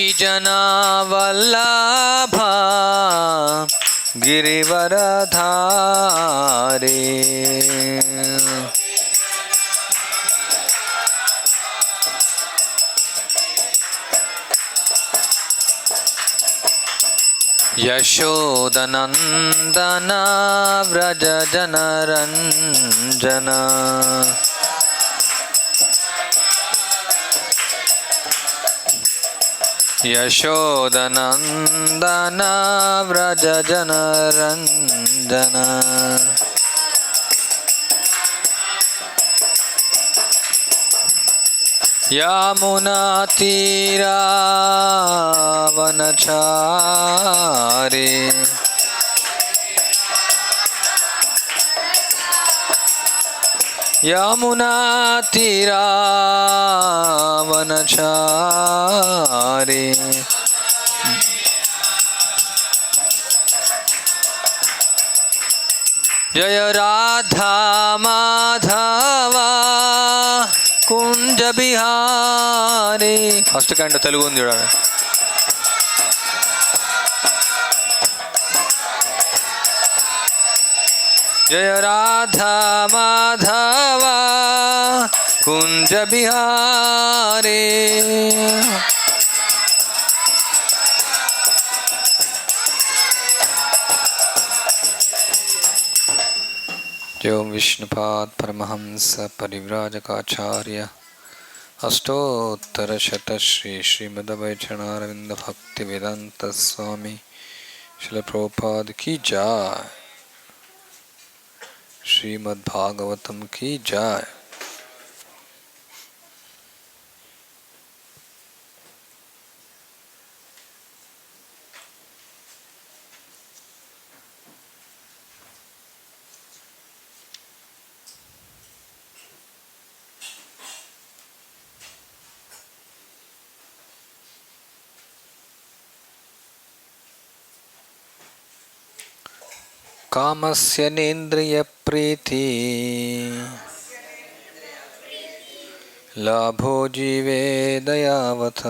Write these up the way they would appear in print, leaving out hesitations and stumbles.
श्रीजनवल्लभ गिरिवरधारी यशोदनंदन व्रज जनरंजन यशोदनंदन व्रज जनरंजन यमुना तीरावनचारी यमुना तीरावनचारी जय Radha Madhava Kunj Bihari first canned Telugu చూడండి जय राधा माधवा कुंज बिहारी ओम विष्णुपाद परमहंस परिव्राजकाचार्य अष्टोत्तर शत श्री श्रीमद्वैष्णवारविंद भक्ति वेदांत स्वामी श्रील प्रभुपाद की जय। श्रीमद्भागवतम की जय। कामस्य नेन्द्रिय प्रीति लाभो जीवे दयावथ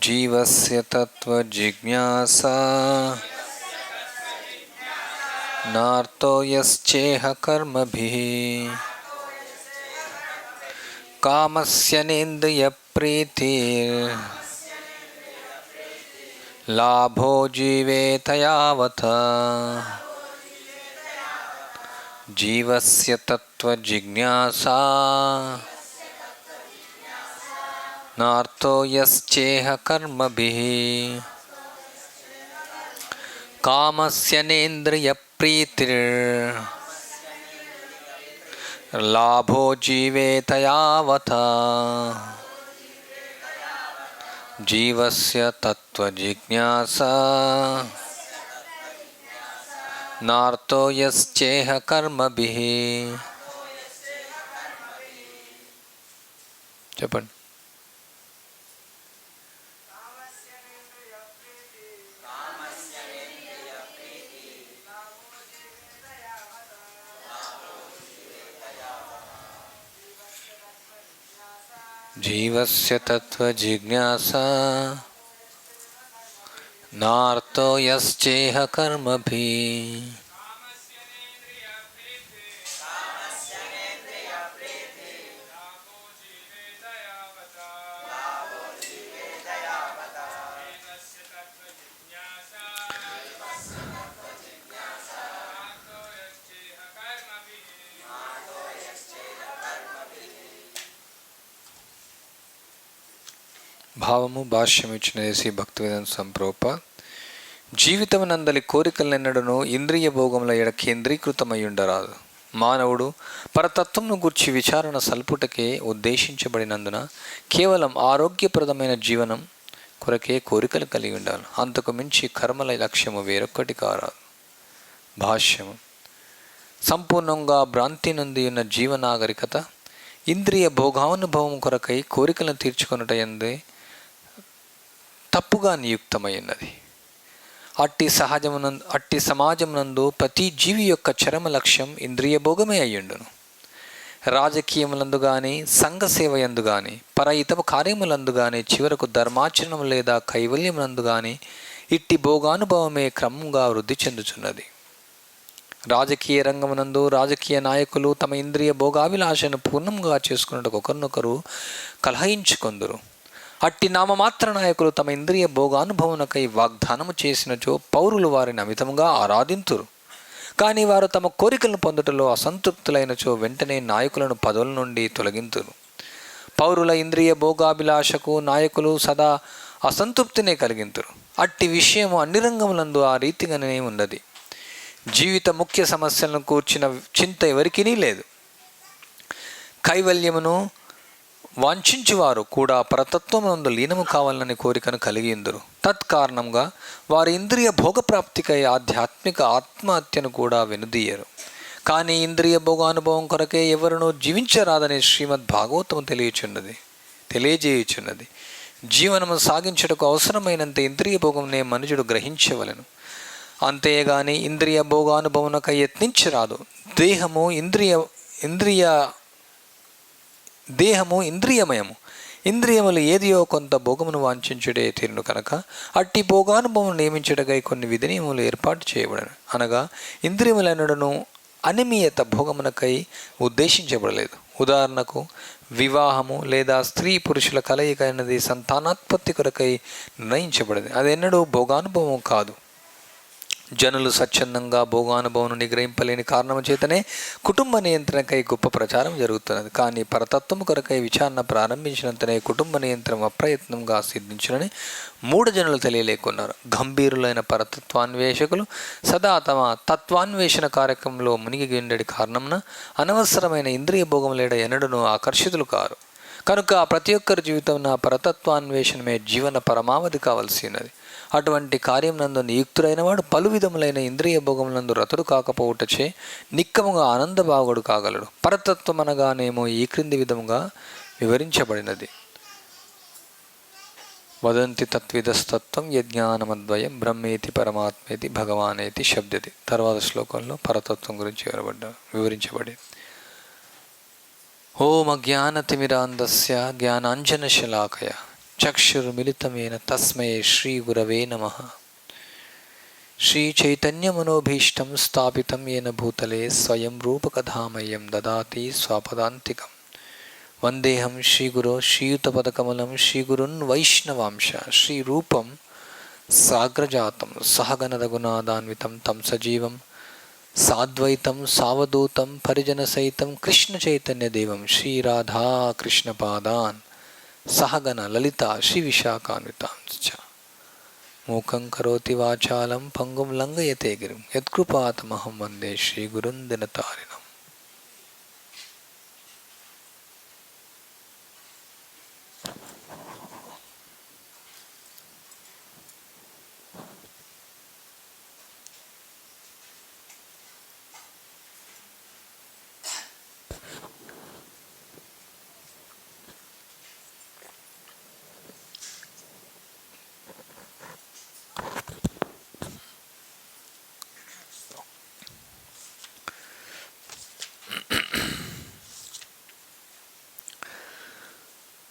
जीवस्य तत्व जिज्ञासा नार्तो यश्चेह कर्मभिः कामस्य नेन्द्रिय प्रीति लाभो जीवेत यावत् जीवस्य तत्व जिज्ञासा नार्थो यश्चेह कर्मभिः कामस्य नेन्द्रिय प्रीतिर् लाभो जीवेत यावत् जीवस्य तत्व जिज्ञासा नार्तो यश्चेह कर्मभिः చెప్పండి। जीवस्य तत्व जिज्ञासा नार्तो यश्चेह कर्मभिः భావము భాష్యమిచ్చిన శ్రీ భక్తివేదాంత సంప్రభుపాద జీవితమునందలి కోరికలెన్నడను ఇంద్రియ భోగముల ఎడ కేంద్రీకృతమయ్యుండరాదు. మానవుడు పరతత్వమును గూర్చి విచారణ సల్పుటకే ఉద్దేశించబడినందున కేవలం ఆరోగ్యప్రదమైన జీవనం కొరకే కోరికలు కలిగి ఉండాలి. అంతకు మించి కర్మల లక్ష్యము వేరొక్కటి కారాదు. భాష్యము సంపూర్ణంగా భ్రాంతి నుండి ఉన్న జీవనాగరికత ఇంద్రియ భోగానుభవం కొరకై కోరికలను తీర్చుకొనుట యందే తప్పుగా నియుక్తమై ఉన్నది. అట్టి సమాజమునందు ప్రతి జీవి యొక్క చరమ లక్ష్యం ఇంద్రియ భోగమే అయ్యుండును. రాజకీయములందు కానీ, సంఘ సేవ యందు కానీ, పరయితమ కార్యములందు కానీ, చివరకు ధర్మాచరణం లేదా కైవల్యములందు కానీ ఇట్టి భోగానుభవమే క్రమంగా వృద్ధి చెందుచున్నది. రాజకీయ రంగమునందు రాజకీయ నాయకులు తమ ఇంద్రియ భోగాభిలాషను పూర్ణంగా చేసుకున్నట్టు ఒకరినొకరు కలహించుకొందురు. అట్టి నామమాత్ర నాయకులు తమ ఇంద్రియ భోగానుభవనకై వాగ్దానము చేసినచో పౌరులు వారిని అమితంగా ఆరాధింతురు. కానీ వారు తమ కోరికలను పొందుటలో అసంతృప్తులైనచో వెంటనే నాయకులను పదవుల నుండి తొలగింతురు. పౌరుల ఇంద్రియ భోగాభిలాషకు నాయకులు సదా అసంతృప్తినే కలిగింతురు. అట్టి విషయము అన్ని రంగములందు ఆ రీతిగానే ఉన్నది. జీవిత ముఖ్య సమస్యలను కూర్చిన చింత ఎవరికీ లేదు. కైవల్యమును వాంఛించువారు కూడా పరతత్వమునందు లీనము కావాలని కోరికను కలిగి ఉందరు. తత్కారణంగా వారి ఇంద్రియ భోగప్రాప్తికై ఆధ్యాత్మిక ఆత్మహత్యను కూడా వెనుదీయరు. కానీ ఇంద్రియ భోగానుభవం కొరకే ఎవరునూ జీవించరాదని శ్రీమద్ భాగవతము తెలియజేయుచున్నది. జీవనము సాగించుటకు అవసరమైనంత ఇంద్రియ భోగంనే మనుషుడు గ్రహించవలెను. అంతేగాని ఇంద్రియ భోగానుభవనకై యత్నించరాదు. దేహము ఇంద్రియమయము. ఇంద్రియములు ఏదియో కొంత భోగమును వాంఛించుడే తీరును కనుక అట్టి భోగానుభవం నియమించుటకై కొన్ని విధినియములు ఏర్పాటు చేయబడను. అనగా ఇంద్రియములెన్నడను అనిమియత భోగమునకై ఉద్దేశించబడలేదు. ఉదాహరణకు వివాహము లేదా స్త్రీ పురుషుల కలయిక అన్నది సంతానోత్పత్తి కొరకై నిర్ణయించబడింది. అది ఎన్నడూ భోగానుభవం కాదు. జనులు స్వచ్ఛందంగా భోగానుభవం నిగ్రహింపలేని కారణం చేతనే కుటుంబ నియంత్రణకై గొప్ప ప్రచారం జరుగుతున్నది. కానీ పరతత్వము కొరకై విచారణ ప్రారంభించినంతనే కుటుంబ నియంత్రణ అప్రయత్నంగా సిద్ధించునని జనులు తెలియలేకున్నారు. గంభీరులైన పరతత్వాన్వేషకులు సదా తమ తత్వాన్వేషణ కార్యక్రమంలో మునిగి ఉండేటి కారణంన అనవసరమైన ఇంద్రియ భోగం లేడ ఎన్నడను ఆకర్షితులు కారు. కనుక ప్రతి ఒక్కరి జీవితం పరతత్వాన్వేషణమే జీవన పరమావధి కావలసినది. అటువంటి కార్యం నందు నియుక్తుడైన వాడు పలు విధములైన ఇంద్రియ భోగములందు రతుడు కాకపోవుటచే నిక్కముగా ఆనందభాగుడు కాగలడు. పరతత్వం అనగానేమో ఈ క్రింది విధముగా వివరించబడినది. వదంతి తత్విదస్తత్వం యజ్ఞానమద్వయం బ్రహ్మేతి పరమాత్మేతి భగవానేతి శబ్దతి. తర్వాత శ్లోకంలో పరతత్వం గురించి వివరించబడి ఓం అజ్ఞానతిమిరాంధస్య జ్ఞానాంజనశలాకయ చక్షుర్మిలితమేన తస్మై శ్రీ గురవే నమః. శ్రీచైతన్యమనోభీష్టం స్థాపితం येन భూతలే స్వయం రూపకథామయం దదాతి స్వపదాంతికం. వందేహం శ్రీగురో శ్రీయుతపదకమలం శ్రీగురున్ వైష్ణవాంశ శ్రీరూపం సాగ్రజాతం సహగణ రఘునాథాన్వితం తం సజీవం సాద్వైతం సావధూతం పరిజనసహితం కృష్ణచైతన్యదేవం శ్రీరాధాకృష్ణపాదాన్ సహగణ లలిత శ్రీ విశాఖాన్వితాంశ్చ. మూకం కరోతి వాచాలం పంగుం లంఘయతే గిరిం యత్కృపాతమహం వందే శ్రీగురుం దినతారిణం.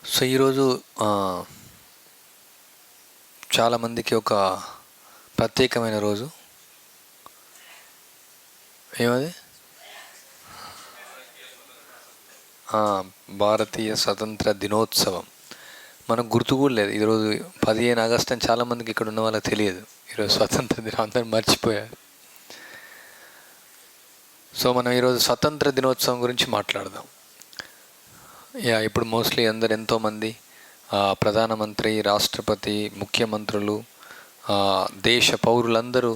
సో ఈరోజు చాలామందికి ఒక ప్రత్యేకమైన రోజు. ఏమది? భారతీయ స్వతంత్ర దినోత్సవం. మనకు గుర్తు కూడా లేదు. ఈరోజు 15 ఆగస్టు అని చాలామందికి ఇక్కడ ఉన్న వాళ్ళకి తెలియదు. ఈరోజు స్వతంత్ర దినం అందరూ మర్చిపోయారు. సో మనం ఈరోజు స్వతంత్ర దినోత్సవం గురించి మాట్లాడదాం. ఇప్పుడు మోస్ట్లీ అందరు ఎంతోమంది ప్రధానమంత్రి, రాష్ట్రపతి, ముఖ్యమంత్రులు, దేశ పౌరులందరూ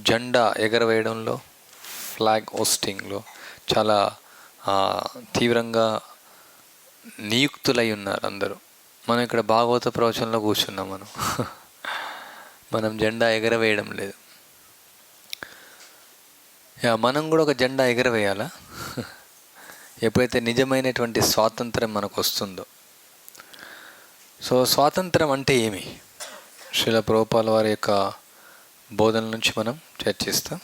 జెండా ఎగరవేయడంలో, ఫ్లాగ్ హోస్టింగ్లో చాలా తీవ్రంగా నియుక్తులై ఉన్నారు అందరూ. మనం ఇక్కడ భాగవత ప్రవచనంలో కూర్చున్నాం. మనం జెండా ఎగరవేయడం లేదు. మనం కూడా ఒక జెండా ఎగరవేయాలా? ఎప్పుడైతే నిజమైనటువంటి స్వాతంత్రం మనకు వస్తుందో. సో స్వాతంత్రం అంటే ఏమి? శ్రీల ప్రభుపాదుల వారి యొక్క బోధన నుంచి మనం చర్చిస్తాం.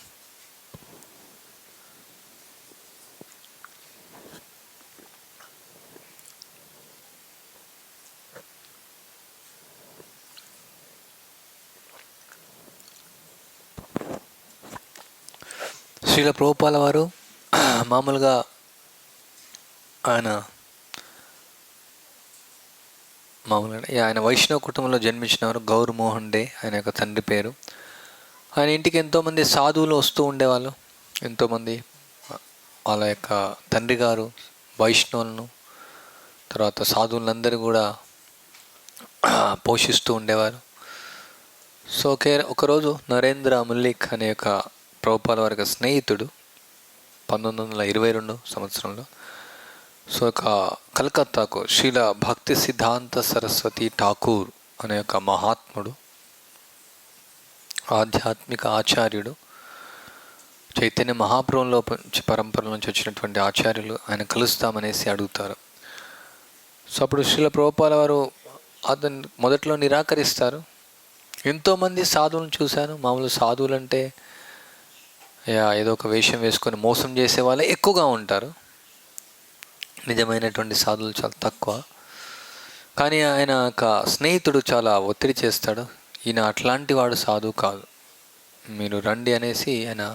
శ్రీల ప్రభుపాల వారు మామూలుగా ఆయన వైష్ణవ కుటుంబంలో జన్మించినవారు. గౌర్ మోహన్ డే ఆయన యొక్క తండ్రి పేరు. ఆయన ఇంటికి ఎంతోమంది సాధువులు వస్తూ ఉండేవాళ్ళు. ఎంతోమంది వాళ్ళ యొక్క తండ్రి గారు వైష్ణవులను, తర్వాత సాధువులందరూ కూడా పోషిస్తూ ఉండేవారు. సో ఒకరోజు నరేంద్ర ముల్లిక్ అనే యొక్క ప్రభుపాల వారి స్నేహితుడు 1922 సంవత్సరంలో సో కలకత్తాకు శ్రీల భక్తి సిద్ధాంత సరస్వతి ఠాకూర్ అనే యొక్క మహాత్ముడు, ఆధ్యాత్మిక ఆచార్యుడు, చైతన్య మహాప్రభువులో పరంపర నుంచి వచ్చినటువంటి ఆచార్యులు ఆయన కలుస్తామనేసి అడుగుతారు. సో అప్పుడు శ్రీల ప్రభుపాల వారు అతను మొదట్లో నిరాకరిస్తారు. ఎంతోమంది సాధువులను చూశాను. మామూలు సాధువులు అంటే ఏదో ఒక వేషం వేసుకొని మోసం చేసే వాళ్ళే ఎక్కువగా ఉంటారు. నిజమైనటువంటి సాధువులు చాలా తక్కువ. కానీ ఆయన యొక్క స్నేహితుడు చాలా ఒత్తిడి చేస్తాడు. ఈయన అట్లాంటి వాడు సాధువు కాదు, మీరు రండి అనేసి ఆయన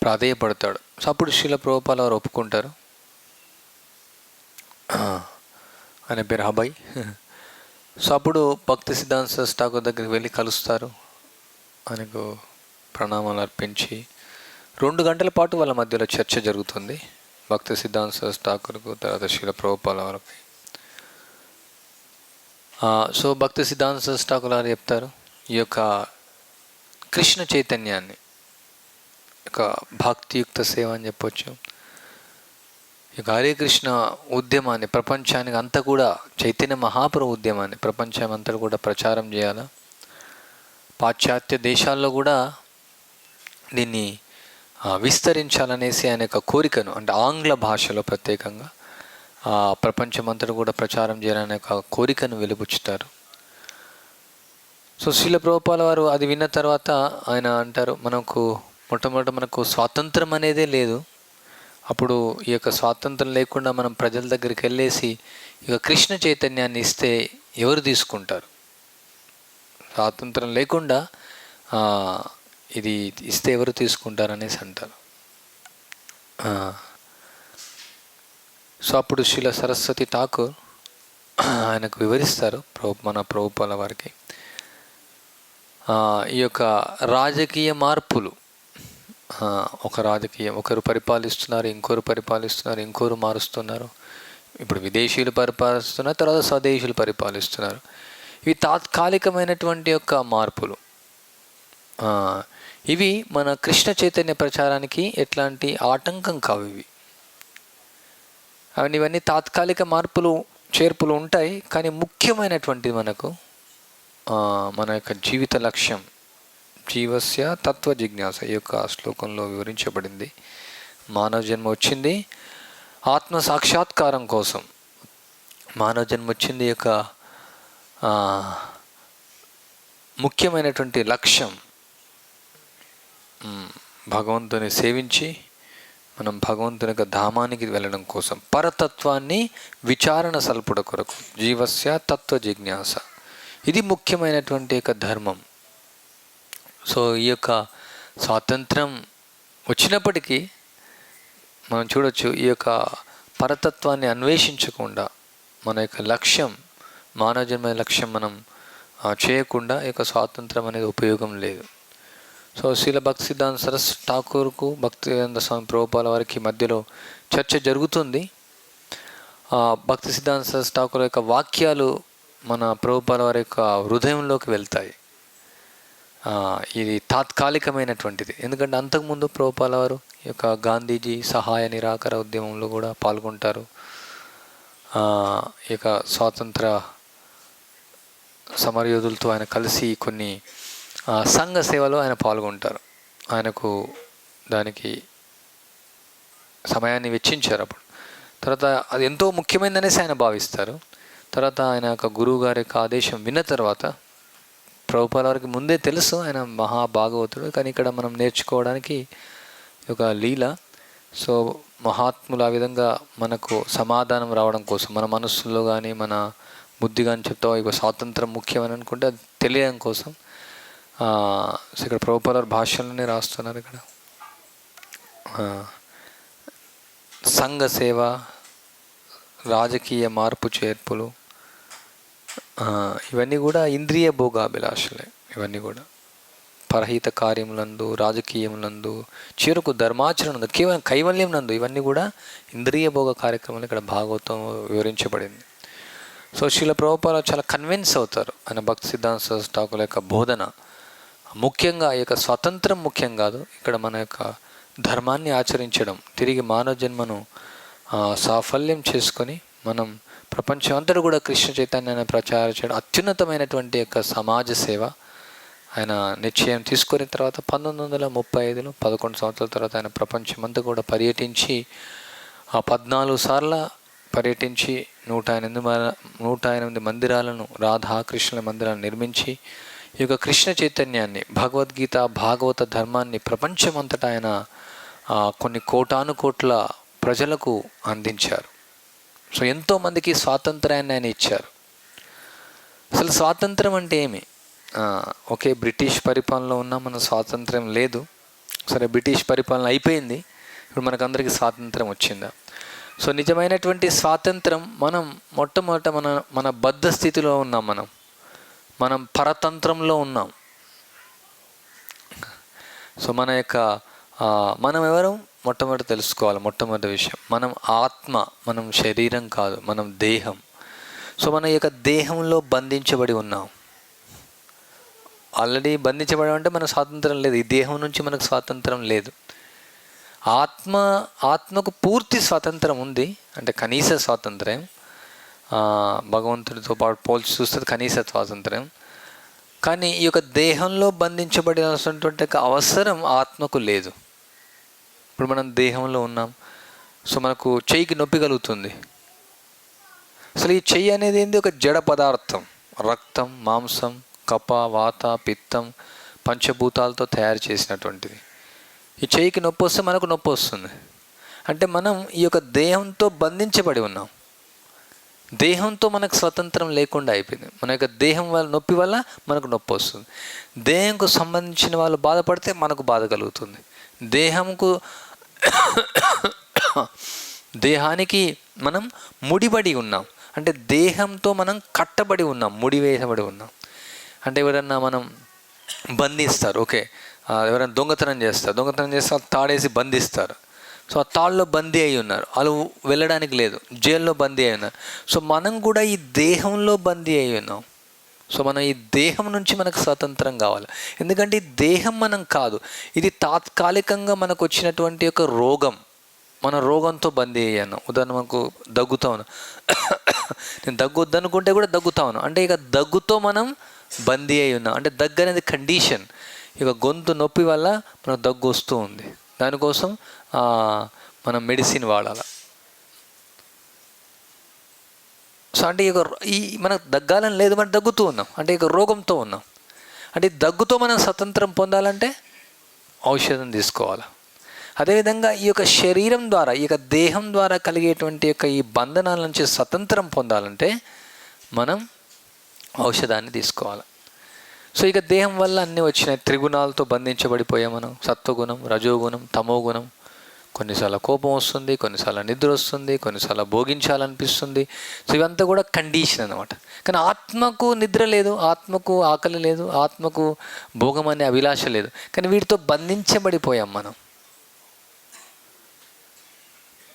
ప్రాధేయపడతాడు. సో అప్పుడు శ్రీల ప్రభుపాల వారు ఒప్పుకుంటారు. ఆయన పేరు అభయ్. సో అప్పుడు భక్తి సిద్ధాంత సరస్వతి ఠాకూర్ దగ్గరికి వెళ్ళి కలుస్తారు. ఆయనకు ప్రణామాలు అర్పించి 2 గంటల పాటు వాళ్ళ మధ్యలో చర్చ జరుగుతుంది. భక్తి సిద్ధాంత సరస్వతి ఠాకూర్కు, తర్వాత శ్రీల ప్రభుపాల వారికి. సో భక్తి సిద్ధాంత సరస్వతి ఠాకూర్ గారు చెప్తారు, ఈ యొక్క కృష్ణ చైతన్యాన్ని, ఒక భక్తియుక్త సేవ అని చెప్పొచ్చు, ఈ హరే కృష్ణ ఉద్యమాన్ని ప్రపంచానికి అంతా కూడా, చైతన్య మహాప్రభు ఉద్యమాన్ని ప్రపంచం అంతా కూడా ప్రచారం చేయాలా. పాశ్చాత్య దేశాల్లో కూడా దీన్ని విస్తరించాలనేసి ఆయన యొక్క కోరికను, అంటే ఆంగ్ల భాషలో ప్రత్యేకంగా ప్రపంచమంతటా కూడా ప్రచారం చేయాలనే ఒక కోరికను వెలుబుచ్చుతారు. సో శ్రీల ప్రభుపాల వారు అది విన్న తర్వాత ఆయన అంటారు, మొట్టమొదట మనకు స్వాతంత్రం అనేదే లేదు. అప్పుడు ఈ యొక్క స్వాతంత్రం లేకుండా మనం ప్రజల దగ్గరికి వెళ్ళేసి ఇక కృష్ణ చైతన్యాన్ని ఇస్తే ఎవరు తీసుకుంటారు? స్వాతంత్రం లేకుండా ఇది ఇస్తే ఎవరు తీసుకుంటారు అనేసి అంటారు. సో అప్పుడు శ్రీల సరస్వతి ఠాకూర్ ఆయనకు వివరిస్తారు మన ప్రభుపాల వారికి ఈ యొక్క రాజకీయ మార్పులు. ఒకరు పరిపాలిస్తున్నారు, ఇంకొరు పరిపాలిస్తున్నారు, ఇంకొరు మారుస్తున్నారు. ఇప్పుడు విదేశీయులు పరిపాలిస్తున్నారు, తర్వాత స్వదేశీయులు పరిపాలిస్తున్నారు. ఇవి తాత్కాలికమైనటువంటి యొక్క మార్పులు. ఇవి మన కృష్ణ చైతన్య ప్రచారానికి ఎట్లాంటి ఆటంకం కావు. ఇవన్నీ తాత్కాలిక మార్పులు చేర్పులు ఉంటాయి. కానీ ముఖ్యమైనటువంటిది మన యొక్క జీవిత లక్ష్యం, జీవస్య తత్వ జిజ్ఞాస ఈ యొక్క శ్లోకంలో వివరించబడింది. మానవ జన్మ వచ్చింది ఆత్మ సాక్షాత్కారం కోసం. మానవ జన్మ వచ్చింది యొక్క ముఖ్యమైనటువంటి లక్ష్యం భగవంతుని సేవించి మనం భగవంతుని యొక్క ధామానికి వెళ్ళడం కోసం, పరతత్వాన్ని విచారణ సల్పుడ కొరకు. జీవస్య తత్వ జిజ్ఞాస ఇది ముఖ్యమైనటువంటి యొక్క ధర్మం. సో ఈ యొక్క స్వాతంత్రం వచ్చినప్పటికీ మనం చూడొచ్చు, ఈ యొక్క పరతత్వాన్ని అన్వేషించకుండా మన యొక్క లక్ష్యం, మానవ జన్మ లక్ష్యం మనం చేయకుండా ఈ యొక్క స్వాతంత్రం అనేది ఉపయోగం లేదు. సో శ్రీల భక్తి సిద్ధాంత సరస్వతి ఠాకూర్కు భక్తివేదాంత స్వామి ప్రభుపాల వారికి మధ్యలో చర్చ జరుగుతుంది. భక్తి సిద్ధాంత సరస్వతి ఠాకూర్ యొక్క వాక్యాలు మన ప్రభుపాల వారి యొక్క హృదయంలోకి వెళ్తాయి. ఇది తాత్కాలికమైనటువంటిది. ఎందుకంటే అంతకుముందు ప్రభుపాల వారు ఈ యొక్క గాంధీజీ సహాయ నిరాకరణ ఉద్యమంలో కూడా పాల్గొంటారు. ఈ యొక్క స్వాతంత్ర సమరయోధులతో ఆయన కలిసి కొన్ని సంఘ సేవలో ఆయన పాల్గొంటారు. ఆయనకు దానికి సమయాన్ని వెచ్చించారు అప్పుడు. తర్వాత అది ఎంతో ముఖ్యమైనదనేసి ఆయన భావిస్తారు. తర్వాత ఆయన యొక్క గురువు గారి యొక్క ఆదేశం విన్న తర్వాత, ప్రభుపాల వారికి ముందే తెలుసు ఆయన మహాభాగవతుడు, కానీ ఇక్కడ మనం నేర్చుకోవడానికి ఒక లీల. సో మహాత్ములు ఆ విధంగా మనకు సమాధానం రావడం కోసం, మన మనస్సులో కానీ మన బుద్ధి కానీ చెప్తావా ఇక స్వాతంత్రం ముఖ్యమని అనుకుంటే అది తెలియడం కోసం ఇక్కడ ప్రభుపాల వారి భాషలోనే రాస్తున్నారు. ఇక్కడ సంఘ సేవ, రాజకీయ మార్పు చేర్పులు, ఇవన్నీ కూడా ఇంద్రియ భోగాభిలాషలే. ఇవన్నీ కూడా పరహిత కార్యములందు, రాజకీయములందు, చివరకు ధర్మాచరణ, కేవలం కైవల్యం నందు, ఇవన్నీ కూడా ఇంద్రియ భోగ కార్యక్రమాలు ఇక్కడ భాగవతం వివరించబడింది. సో శ్రీల ప్రభుపాద చాలా కన్విన్స్ అవుతారు ఆయన భక్తి సిద్ధాంత ఠాకూర్ యొక్క బోధన. ముఖ్యంగా ఈ యొక్క స్వాతంత్రం ముఖ్యం కాదు, ఇక్కడ మన యొక్క ధర్మాన్ని ఆచరించడం, తిరిగి మానవ జన్మను సాఫల్యం చేసుకొని మనం ప్రపంచం అంతటా కూడా కృష్ణ చైతన్యాన్ని ప్రచారం చేయడం అత్యున్నతమైనటువంటి యొక్క సమాజ సేవ ఆయన నిశ్చయం తీసుకున్న తర్వాత 1935లో 11 సంవత్సరాల తర్వాత ఆయన ప్రపంచమంతా కూడా పర్యటించి 14 సార్లు పర్యటించి 108 మందిరాలను, రాధాకృష్ణుల మందిరాలను నిర్మించి ఈ యొక్క కృష్ణ చైతన్యాన్ని, భగవద్గీత, భాగవత ధర్మాన్ని ప్రపంచమంతటా ఆయన కొన్ని కోటానుకోట్ల ప్రజలకు అందించారు. సో ఎంతోమందికి స్వాతంత్రాన్ని ఆయన ఇచ్చారు. అసలు స్వాతంత్రం అంటే ఏమి? ఓకే, బ్రిటిష్ పరిపాలనలో ఉన్న మన స్వాతంత్రం లేదు, సరే బ్రిటిష్ పరిపాలన అయిపోయింది, ఇప్పుడు మనకందరికీ స్వాతంత్రం వచ్చిందా? సో నిజమైనటువంటి స్వాతంత్రం మనం మొట్టమొదట మన బద్ధ స్థితిలో ఉన్నాం, మనం పరతంత్రంలో ఉన్నాం. సో మనం ఎవరు మొట్టమొదటి తెలుసుకోవాలి. మొట్టమొదటి విషయం, మనం ఆత్మ, మనం శరీరం కాదు, మనం దేహం. సో మన యొక్క దేహంలో బంధించబడి ఉన్నాం. ఆల్రెడీ బంధించబడి అంటే మనకు స్వాతంత్రం లేదు, ఈ దేహం నుంచి మనకు స్వాతంత్రం లేదు. ఆత్మకు పూర్తి స్వాతంత్రం ఉంది, అంటే కనీస స్వాతంత్రం. భగవంతుడితో పాటు పోల్చి చూస్తే కనీస స్వాతంత్రం. కానీ ఈ యొక్క దేహంలో బంధించబడినటువంటి అవసరం ఆత్మకు లేదు. ఇప్పుడు మనం దేహంలో ఉన్నాం, సో మనకు చెయ్యికి నొప్పి కలుగుతుంది. అసలు ఈ చెయ్యి అనేది ఏంది? ఒక జడ పదార్థం, రక్తం, మాంసం, కప, వాత, పిత్తం, పంచభూతాలతో తయారు చేసినటువంటిది. ఈ చెయ్యికి నొప్పి వస్తే మనకు నొప్పి వస్తుంది. అంటే మనం ఈ యొక్క దేహంతో బంధించబడి ఉన్నాం. దేహంతో మనకు స్వతంత్రం లేకుండా అయిపోయింది. మన యొక్క దేహం వల్ల నొప్పి వల్ల మనకు నొప్పి వస్తుంది. దేహంకు సంబంధించిన వాళ్ళు బాధపడితే మనకు బాధ కలుగుతుంది. దేహానికి మనం ముడిపడి ఉన్నాం, అంటే దేహంతో మనం కట్టబడి ఉన్నాం, ముడివేయబడి ఉన్నాం. అంటే ఎవరన్నా మనం బంధిస్తారు, ఓకే, ఎవరైనా దొంగతనం చేస్తారు, తాడేసి బంధిస్తారు. సో ఆ తాళ్ళలో బందీ అయి ఉన్నారు, వాళ్ళు వెళ్ళడానికి లేదు, జైల్లో బందీ అయి ఉన్నారు. సో మనం కూడా ఈ దేహంలో బందీ అయి ఉన్నాం. సో మనం ఈ దేహం నుంచి మనకు స్వతంత్రం కావాలి. ఎందుకంటే ఈ దేహం మనం కాదు, ఇది తాత్కాలికంగా మనకు వచ్చినటువంటి ఒక రోగం. మన రోగంతో బందీ అయ్యాను. ఉదాహరణకు దగ్గుతాను, నేను దగ్గొద్దనుకుంటే కూడా దగ్గుతాను, అంటే ఇక దగ్గుతో మనం బందీ అయి ఉన్నాం. అంటే దగ్గు అనేది కండిషన్. ఇక గొంతు నొప్పి వల్ల మనకు దగ్గు వస్తూ ఉంది, దానికోసం మనం మెడిసిన్ వాడాలి. సో అంటే ఇక మనకు దగ్గాలని లేదు, మనం దగ్గుతూ ఉన్నాం, అంటే ఇక రోగంతో ఉన్నాం. అంటే దగ్గుతో మనం స్వతంత్రం పొందాలంటే ఔషధం తీసుకోవాలి. అదేవిధంగా ఈ యొక్క శరీరం ద్వారా, ఈ యొక్క దేహం ద్వారా కలిగేటువంటి యొక్క ఈ బంధనాల నుంచి స్వతంత్రం పొందాలంటే మనం ఔషధాన్ని తీసుకోవాలి. సో ఇక దేహం వల్ల అన్నీ వచ్చినాయి, త్రిగుణాలతో బంధించబడిపోయాం మనం. సత్వగుణం, రజోగుణం, తమోగుణం. కొన్నిసార్లు కోపం వస్తుంది, కొన్నిసార్లు నిద్ర వస్తుంది, కొన్నిసార్లు భోగించాలనిపిస్తుంది. సో ఇవంతా కూడా కండిషన్ అన్నమాట. కానీ ఆత్మకు నిద్ర లేదు, ఆత్మకు ఆకలి లేదు, ఆత్మకు భోగం అనే అభిలాష లేదు. కానీ వీటితో బంధించబడిపోయాం మనం.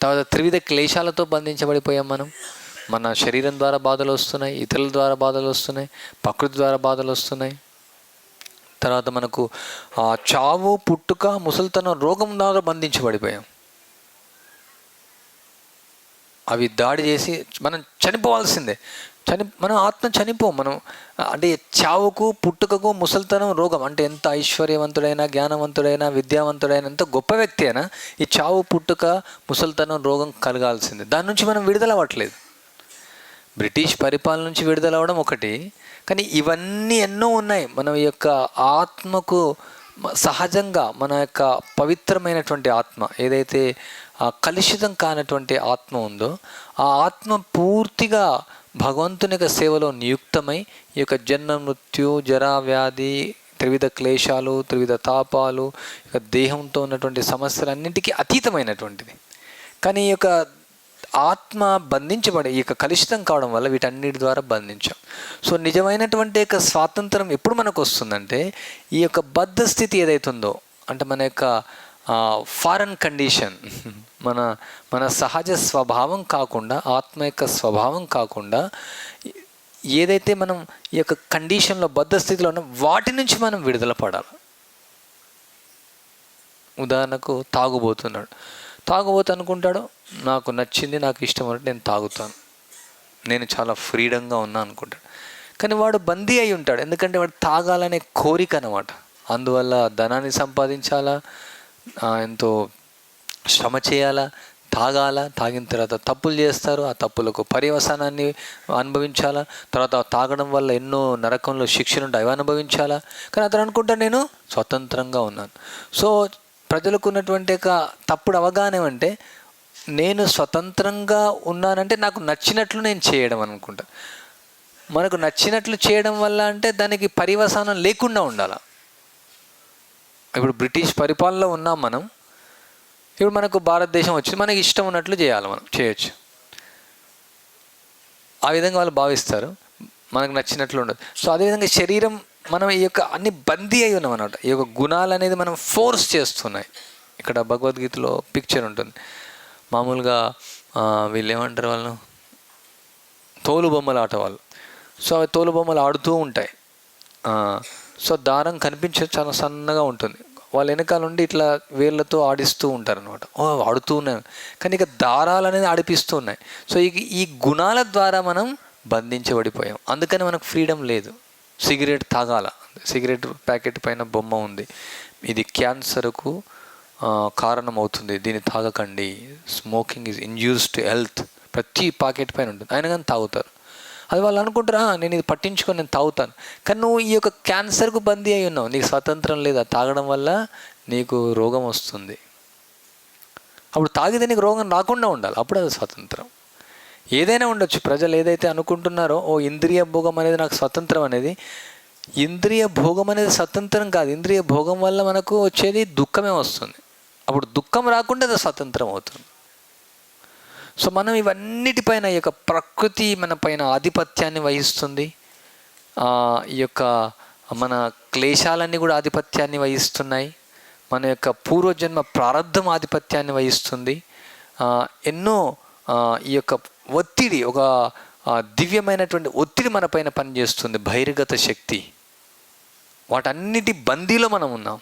తర్వాత త్రివిధ క్లేశాలతో బంధించబడిపోయాం మనం. మన శరీరం ద్వారా బాధలు వస్తున్నాయి, ఇతరుల ద్వారా బాధలు వస్తున్నాయి, ప్రకృతి ద్వారా బాధలు వస్తున్నాయి. తర్వాత మనకు చావు, పుట్టుక, ముసలితనం, రోగం ద్వారా బంధించబడిపోయాం. అవి దాడి చేసి మనం చనిపోవాల్సిందే. మనం ఆత్మ చనిపోం. మనం అంటే చావుకు, పుట్టుకకు, ముసలితనం, రోగం, అంటే ఎంత ఐశ్వర్యవంతుడైనా, జ్ఞానవంతుడైనా, విద్యావంతుడైనా, ఎంత గొప్ప వ్యక్తి అయినా ఈ చావు, పుట్టుక, ముసలితనం, రోగం కలగాల్సిందే. దాని నుంచి మనం విడుదల అవ్వట్లేదు. బ్రిటిష్ పరిపాలన నుంచి విడుదల అవ్వడం ఒకటి, కానీ ఇవన్నీ ఎన్నో ఉన్నాయి. మన యొక్క ఆత్మకు సహజంగా మన యొక్క పవిత్రమైనటువంటి ఆత్మ ఏదైతే కలుషితం కానటువంటి ఆత్మ ఉందో, ఆ ఆత్మ పూర్తిగా భగవంతుని యొక్క సేవలో నియుక్తమై ఈ యొక్క జన్మ, మృత్యు, జరా, వ్యాధి, త్రివిధ క్లేశాలు, త్రివిధ తాపాలు, ఇక దేహంతో ఉన్నటువంటి సమస్యలన్నింటికీ అతీతమైనటువంటిది. కానీ ఈ యొక్క ఆత్మ బంధించబడి ఈ యొక్క కలుషితం కావడం వల్ల వీటన్నిటి ద్వారా బంధించాం. సో నిజమైనటువంటి యొక్క స్వాతంత్రం ఎప్పుడు మనకు వస్తుందంటే ఈ యొక్క బద్ధ స్థితి ఏదైతుందో, అంటే మన యొక్క ఫారెన్ కండిషన్, మన సహజ స్వభావం కాకుండా, ఆత్మ యొక్క స్వభావం కాకుండా ఏదైతే మనం ఈ యొక్క కండిషన్లో బద్ధ స్థితిలో ఉన్న వాటి నుంచి మనం విడుదల పడాలి. ఉదాహరణకు తాగుబోతున్నాడు, తాగుబోతు అనుకుంటాడు నాకు నచ్చింది, నాకు ఇష్టం అంటే నేను తాగుతాను, నేను చాలా ఫ్రీడంగా ఉన్నా అనుకుంటాడు. కానీ వాడు బందీ అయి ఉంటాడు, ఎందుకంటే వాడు తాగాలనే కోరిక అన్నమాట. అందువల్ల ధనాన్ని సంపాదించాలా, ఎంతో శ్రమ చేయాలా, తాగాల, తాగిన తర్వాత తప్పులు చేస్తారు, ఆ తప్పులకు పర్యవసానాన్ని అనుభవించాలా, తర్వాత తాగడం వల్ల ఎన్నో నరకంలో శిక్షలు ఉంటాయి, అవి అనుభవించాలా. కానీ అతను అనుకుంటాను నేను స్వతంత్రంగా ఉన్నాను. సో ప్రజలకు ఉన్నటువంటి తప్పుడు అవగాహన ఏమంటే నేను స్వతంత్రంగా ఉన్నానంటే నాకు నచ్చినట్లు నేను చేయడం అనుకుంటా. మనకు నచ్చినట్లు చేయడం వల్ల అంటే దానికి పర్యవసానం లేకుండా ఉండాలి. ఇప్పుడు బ్రిటిష్ పరిపాలనలో ఉన్నాం మనం, ఇప్పుడు మనకు భారతదేశం వచ్చింది, మనకి ఇష్టం ఉన్నట్లు చేయాలి, మనం చేయొచ్చు. ఆ విధంగా వాళ్ళు భావిస్తారు, మనకు నచ్చినట్లు ఉండదు. సో అదేవిధంగా శరీరం, మనం ఈ యొక్క అన్ని బందీ అయి ఉన్నాం అన్నమాట. ఈ యొక్క గుణాలు అనేది మనం ఫోర్స్ చేస్తున్నాయి. ఇక్కడ భగవద్గీతలో పిక్చర్ ఉంటుంది, మామూలుగా వీళ్ళు ఏమంటారు, వాళ్ళు తోలు బొమ్మలు ఆట వాళ్ళు. సో అవి తోలు బొమ్మలు ఆడుతూ ఉంటాయి. సో దారం కనిపించేది చాలా సన్నగా ఉంటుంది, వాళ్ళు వెనకాల నుండి ఇట్లా వేళ్ళతో ఆడిస్తూ ఉంటారు అనమాట. ఆడుతూ ఉన్నాయి, కానీ ఇక దారాలు అనేది ఆడిపిస్తూ ఉన్నాయి. సో ఈ గుణాల ద్వారా మనం బంధించబడిపోయాం. అందుకని మనకు ఫ్రీడమ్ లేదు. సిగరెట్ తాగాల, సిగరెట్ ప్యాకెట్ పైన బొమ్మ ఉంది, ఇది క్యాన్సర్కు కారణం అవుతుంది, దీన్ని తాగకండి, స్మోకింగ్ ఈజ్ ఇంజ్యూర్స్ టు హెల్త్, ప్రతి ప్యాకెట్ పైన ఉంటుంది. అయినా కానీ తాగుతారు. అది వాళ్ళు అనుకుంటారా నేను ఇది పట్టించుకొని నేను తాగుతాను. కానీ నువ్వు ఈ యొక్క క్యాన్సర్కు బందీ అయి ఉన్నావు, నీకు స్వాతంత్రం లేదా, తాగడం వల్ల నీకు రోగం వస్తుంది. అప్పుడు తాగితే నీకు రోగం రాకుండా ఉండాలి, అప్పుడు అది స్వతంత్రం. ఏదైనా ఉండొచ్చు, ప్రజలు ఏదైతే అనుకుంటున్నారో ఇంద్రియ భోగం అనేది నాకు స్వతంత్రం అనేది, ఇంద్రియ భోగం అనేది స్వతంత్రం కాదు. ఇంద్రియ భోగం వల్ల మనకు వచ్చేది దుఃఖమే వస్తుంది. అప్పుడు దుఃఖం రాకుండా అది స్వతంత్రం అవుతుంది. సో మనం ఇవన్నిటిపైన ఈ యొక్క ప్రకృతి మన పైన ఆధిపత్యాన్ని వహిస్తుంది. ఈ యొక్క మన క్లేశాలన్నీ కూడా ఆధిపత్యాన్ని వహిస్తున్నాయి. మన యొక్క పూర్వజన్మ ప్రారంధం ఆధిపత్యాన్ని వహిస్తుంది. ఎన్నో ఈ యొక్క ఒత్తిడి, ఒక దివ్యమైనటువంటి ఒత్తిడి మన పైన పనిచేస్తుంది, బహిర్గత శక్తి. వాటన్నిటి బందీలో మనం ఉన్నాం.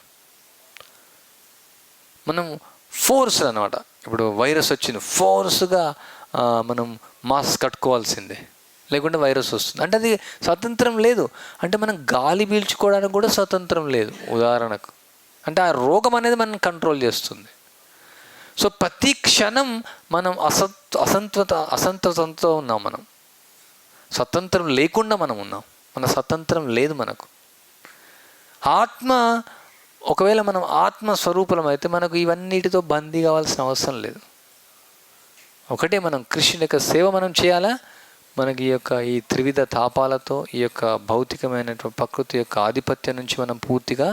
మనం ఫోర్స్ అన్నమాట. ఇప్పుడు వైరస్ వచ్చింది, ఫోర్స్గా మనం మాస్క్ కట్టుకోవాల్సిందే, లేకుంటే వైరస్ వస్తుంది. అంటే అది స్వతంత్రం లేదు. అంటే మనం గాలి పీల్చుకోవడానికి కూడా స్వతంత్రం లేదు ఉదాహరణకు. అంటే ఆ రోగం అనేది మనం కంట్రోల్ చేస్తుంది. సో ప్రతి క్షణం మనం అసంతృతంతో ఉన్నాం. మనం స్వతంత్రం లేకుండా మనం ఉన్నాం. మన స్వతంత్రం లేదు మనకు. ఆత్మ, ఒకవేళ మనం ఆత్మస్వరూపం అయితే మనకు ఇవన్నిటితో బందీ కావాల్సిన అవసరం లేదు. ఒకటే, మనం కృష్ణుని యొక్క సేవ మనం చేయాలా, మనకి ఈ త్రివిధ తాపాలతో, ఈ యొక్క భౌతికమైనటువంటి ప్రకృతి యొక్క ఆధిపత్యం నుంచి మనం పూర్తిగా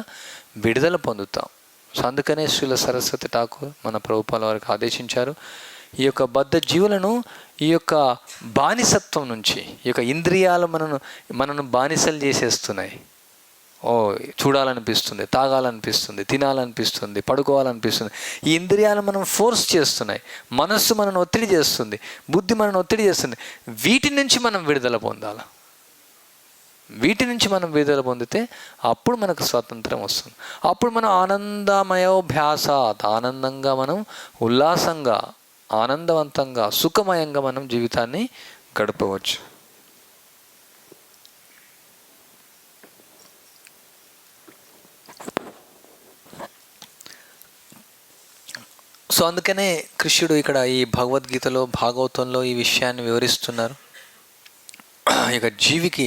విడుదల పొందుతాం. సో అందుకనే శ్రీల సరస్వతి ఠాకూర్ మన ప్రభుపాల వారికి ఆదేశించారు, ఈ యొక్క బద్ధ జీవులను ఈ యొక్క బానిసత్వం నుంచి, ఈ యొక్క ఇంద్రియాలు మనను బానిసలు చేసేస్తున్నాయి. చూడాలనిపిస్తుంది, తాగాలనిపిస్తుంది, తినాలనిపిస్తుంది, పడుకోవాలనిపిస్తుంది. ఈ ఇంద్రియాలు మనం ఫోర్స్ చేస్తున్నాయి. మనస్సు మనను ఒత్తిడి చేస్తుంది, బుద్ధి మనను ఒత్తిడి చేస్తుంది. వీటి నుంచి మనం విడుదల పొందాలి. వీటి నుంచి మనం విడుదల పొందితే అప్పుడు మనకు స్వాతంత్రం వస్తుంది. అప్పుడు మనం ఆనందమయోభ్యాసాత్, ఆనందంగా మనం ఉల్లాసంగా, ఆనందవంతంగా, సుఖమయంగా మనం జీవితాన్ని గడపవచ్చు. సో అందుకనే కృష్ణుడు ఇక్కడ ఈ భగవద్గీతలో, భాగవతంలో ఈ విషయాన్ని వివరిస్తున్నారు. ఇక జీవికి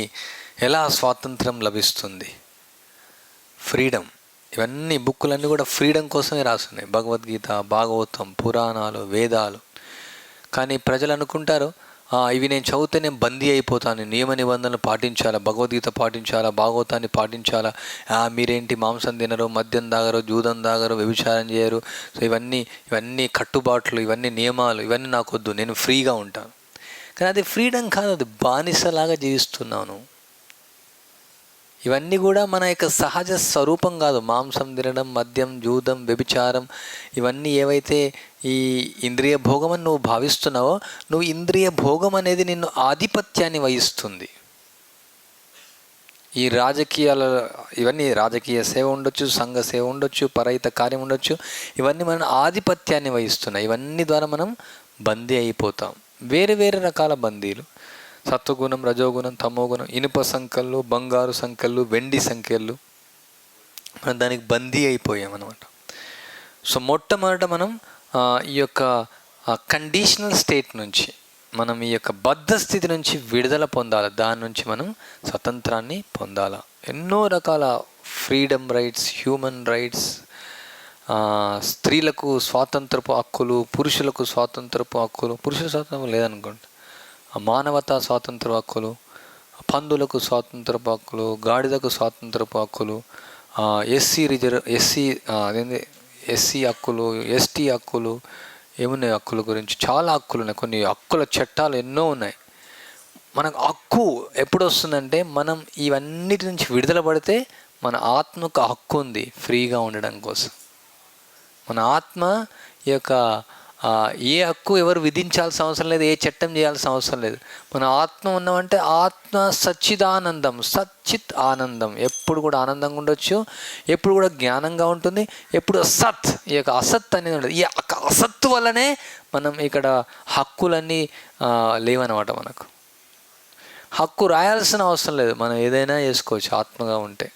ఎలా స్వాతంత్రం లభిస్తుంది, ఫ్రీడమ్. ఇవన్నీ బుక్కులన్నీ కూడా ఫ్రీడమ్ కోసమే రాస్తున్నాయి, భగవద్గీత, భాగవతం, పురాణాలు, వేదాలు. కానీ ప్రజలు అనుకుంటారు ఇవి నేను చదివితే నేను బందీ అయిపోతాను, నియమ నిబంధనలు పాటించాలా, భగవద్గీత పాటించాలా, భాగవతాన్ని పాటించాలా, మీరేంటి మాంసం తినరు, మద్యం తాగరు, జూదం తాగరు, వ్యభిచారం చేయరు, సో ఇవన్నీ కట్టుబాట్లు, ఇవన్నీ నియమాలు, ఇవన్నీ నాకు వద్దు, నేను ఫ్రీగా ఉంటాను. కానీ అది ఫ్రీడమ్ కాదు, అది బానిసలాగా జీవిస్తున్నాను. ఇవన్నీ కూడా మన యొక్క సహజ స్వరూపం కాదు. మాంసం తినడం, మద్యం, జూదం, వ్యభిచారం, ఇవన్నీ ఏవైతే ఈ ఇంద్రియ భోగం అని నువ్వు భావిస్తున్నావో, నువ్వు ఇంద్రియ భోగం అనేది నిన్ను ఆధిపత్యాన్ని వహిస్తుంది. ఈ ఇవన్నీ రాజకీయ సేవ ఉండొచ్చు, సంఘ సేవ ఉండొచ్చు, పరహిత కార్యం ఉండొచ్చు, ఇవన్నీ మన ఆధిపత్యాన్ని వహిస్తున్నాయి. ఇవన్నీ ద్వారా మనం బందీ అయిపోతాం. వేరే వేరే రకాల బందీలు, సత్వగుణం, రజోగుణం, తమోగుణం, ఇనుప సంఖ్యలు, బంగారు సంఖ్యలు, వెండి సంఖ్యలు, మనం దానికి బందీ అయిపోయాం అన్నమాట. సో మొట్టమొదట మనం ఈ యొక్క కండిషనల్ స్టేట్ నుంచి, మనం ఈ యొక్క బద్ధ స్థితి నుంచి విడుదల పొందాలి. దాని నుంచి మనం స్వతంత్రాన్ని పొందాలి. ఎన్నో రకాల ఫ్రీడమ్ రైట్స్, హ్యూమన్ రైట్స్, స్త్రీలకు స్వాతంత్రపు హక్కులు, పురుషులకు స్వాతంత్రపు హక్కులు, పురుషుల స్వాతంత్రం లేదనుకోండి, మానవతా స్వాతంత్ర హక్కులు, పందులకు స్వాతంత్రపు హక్కులు, గాడిదకు స్వాతంత్రపు హక్కులు, ఎస్సీ హక్కులు, ఎస్టీ హక్కులు, ఏమున్నాయి హక్కుల గురించి చాలా హక్కులు ఉన్నాయి. కొన్ని హక్కుల చట్టాలు ఎన్నో ఉన్నాయి. మనకు హక్కు ఎప్పుడు వస్తుందంటే మనం ఇవన్నిటి నుంచి విడుదల పడితే మన ఆత్మకు హక్కు ఉంది ఫ్రీగా ఉండడం కోసం. మన ఆత్మ ఈ యొక్క ఏ హక్కు ఎవరు విధించాల్సిన అవసరం లేదు, ఏ చట్టం చేయాల్సిన అవసరం లేదు. మన ఆత్మ ఉన్నామంటే ఆత్మ సచ్చిదానందం, సచ్చిత్ ఆనందం, ఎప్పుడు కూడా ఆనందంగా ఉండొచ్చు, ఎప్పుడు కూడా జ్ఞానంగా ఉంటుంది, ఎప్పుడు సత్, ఈ యొక్క అసత్ అనేది ఉండదు. ఈ అసత్తు వల్లనే మనం ఇక్కడ హక్కులన్నీ లేవన్నమాట. మనకు హక్కు రాయాల్సిన అవసరం లేదు, మనం ఏదైనా చేసుకోవచ్చు ఆత్మగా ఉంటే.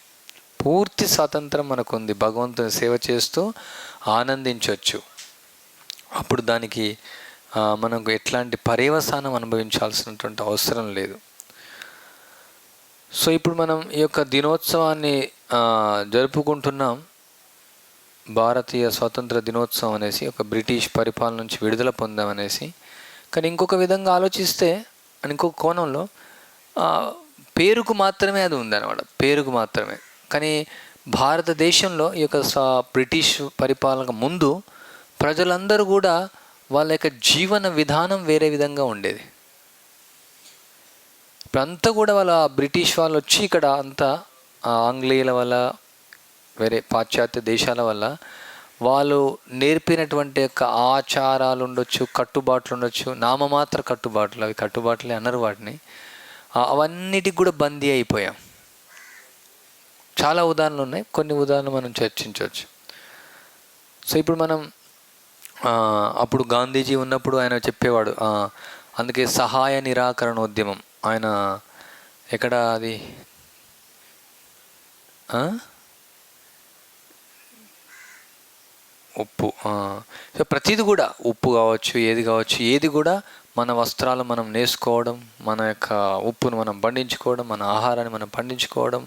పూర్తి స్వాతంత్రం మనకు ఉంది, భగవంతుని సేవ చేస్తూ ఆనందించవచ్చు. అప్పుడు దానికి మనకు ఎట్లాంటి పర్యవసానం అనుభవించాల్సినటువంటి అవసరం లేదు. సో ఇప్పుడు మనం ఈ యొక్క దినోత్సవాన్ని జరుపుకుంటున్నాం. భారతీయ స్వాతంత్ర దినోత్సవం అనేసి, ఒక బ్రిటిష్ పరిపాలన నుంచి విడుదల పొందామనేసి. కానీ ఇంకొక విధంగా ఆలోచిస్తే, ఇంకొక కోణంలో పేరుకు మాత్రమే అది ఉందన్నమాట, పేరుకు మాత్రమే. కానీ భారతదేశంలో ఈ యొక్క బ్రిటిష్ పరిపాలన ముందు ప్రజలందరూ కూడా వాళ్ళ యొక్క జీవన విధానం వేరే విధంగా ఉండేది. ఇప్పుడంతా కూడా వాళ్ళ బ్రిటిష్ వాళ్ళు వచ్చి ఇక్కడ అంతా ఆంగ్లేయుల వల్ల, వేరే పాశ్చాత్య దేశాల వల్ల వాళ్ళు నేర్పినటువంటి యొక్క ఆచారాలు ఉండొచ్చు, కట్టుబాట్లు ఉండొచ్చు, నామమాత్ర కట్టుబాట్లు, అవి కట్టుబాట్లే అన్నారు వాటిని, అవన్నిటికి కూడా బందీ అయిపోయాం. చాలా ఉదాహరణలు ఉన్నాయి, కొన్ని ఉదాహరణలు మనం చర్చించవచ్చు. సో ఇప్పుడు మనం అప్పుడు గాంధీజీ ఉన్నప్పుడు ఆయన చెప్పేవాడు, అందుకే సహాయ నిరాకరణ ఉద్యమం, ఆయన ఎక్కడ అది ఉప్పు, సో ప్రతిది కూడా ఉప్పు కావచ్చు, ఏది కూడా మన వస్త్రాలు మనం నేసుకోవడం, మన యొక్క ఉప్పును మనం పండించుకోవడం, మన ఆహారాన్ని మనం పండించుకోవడం,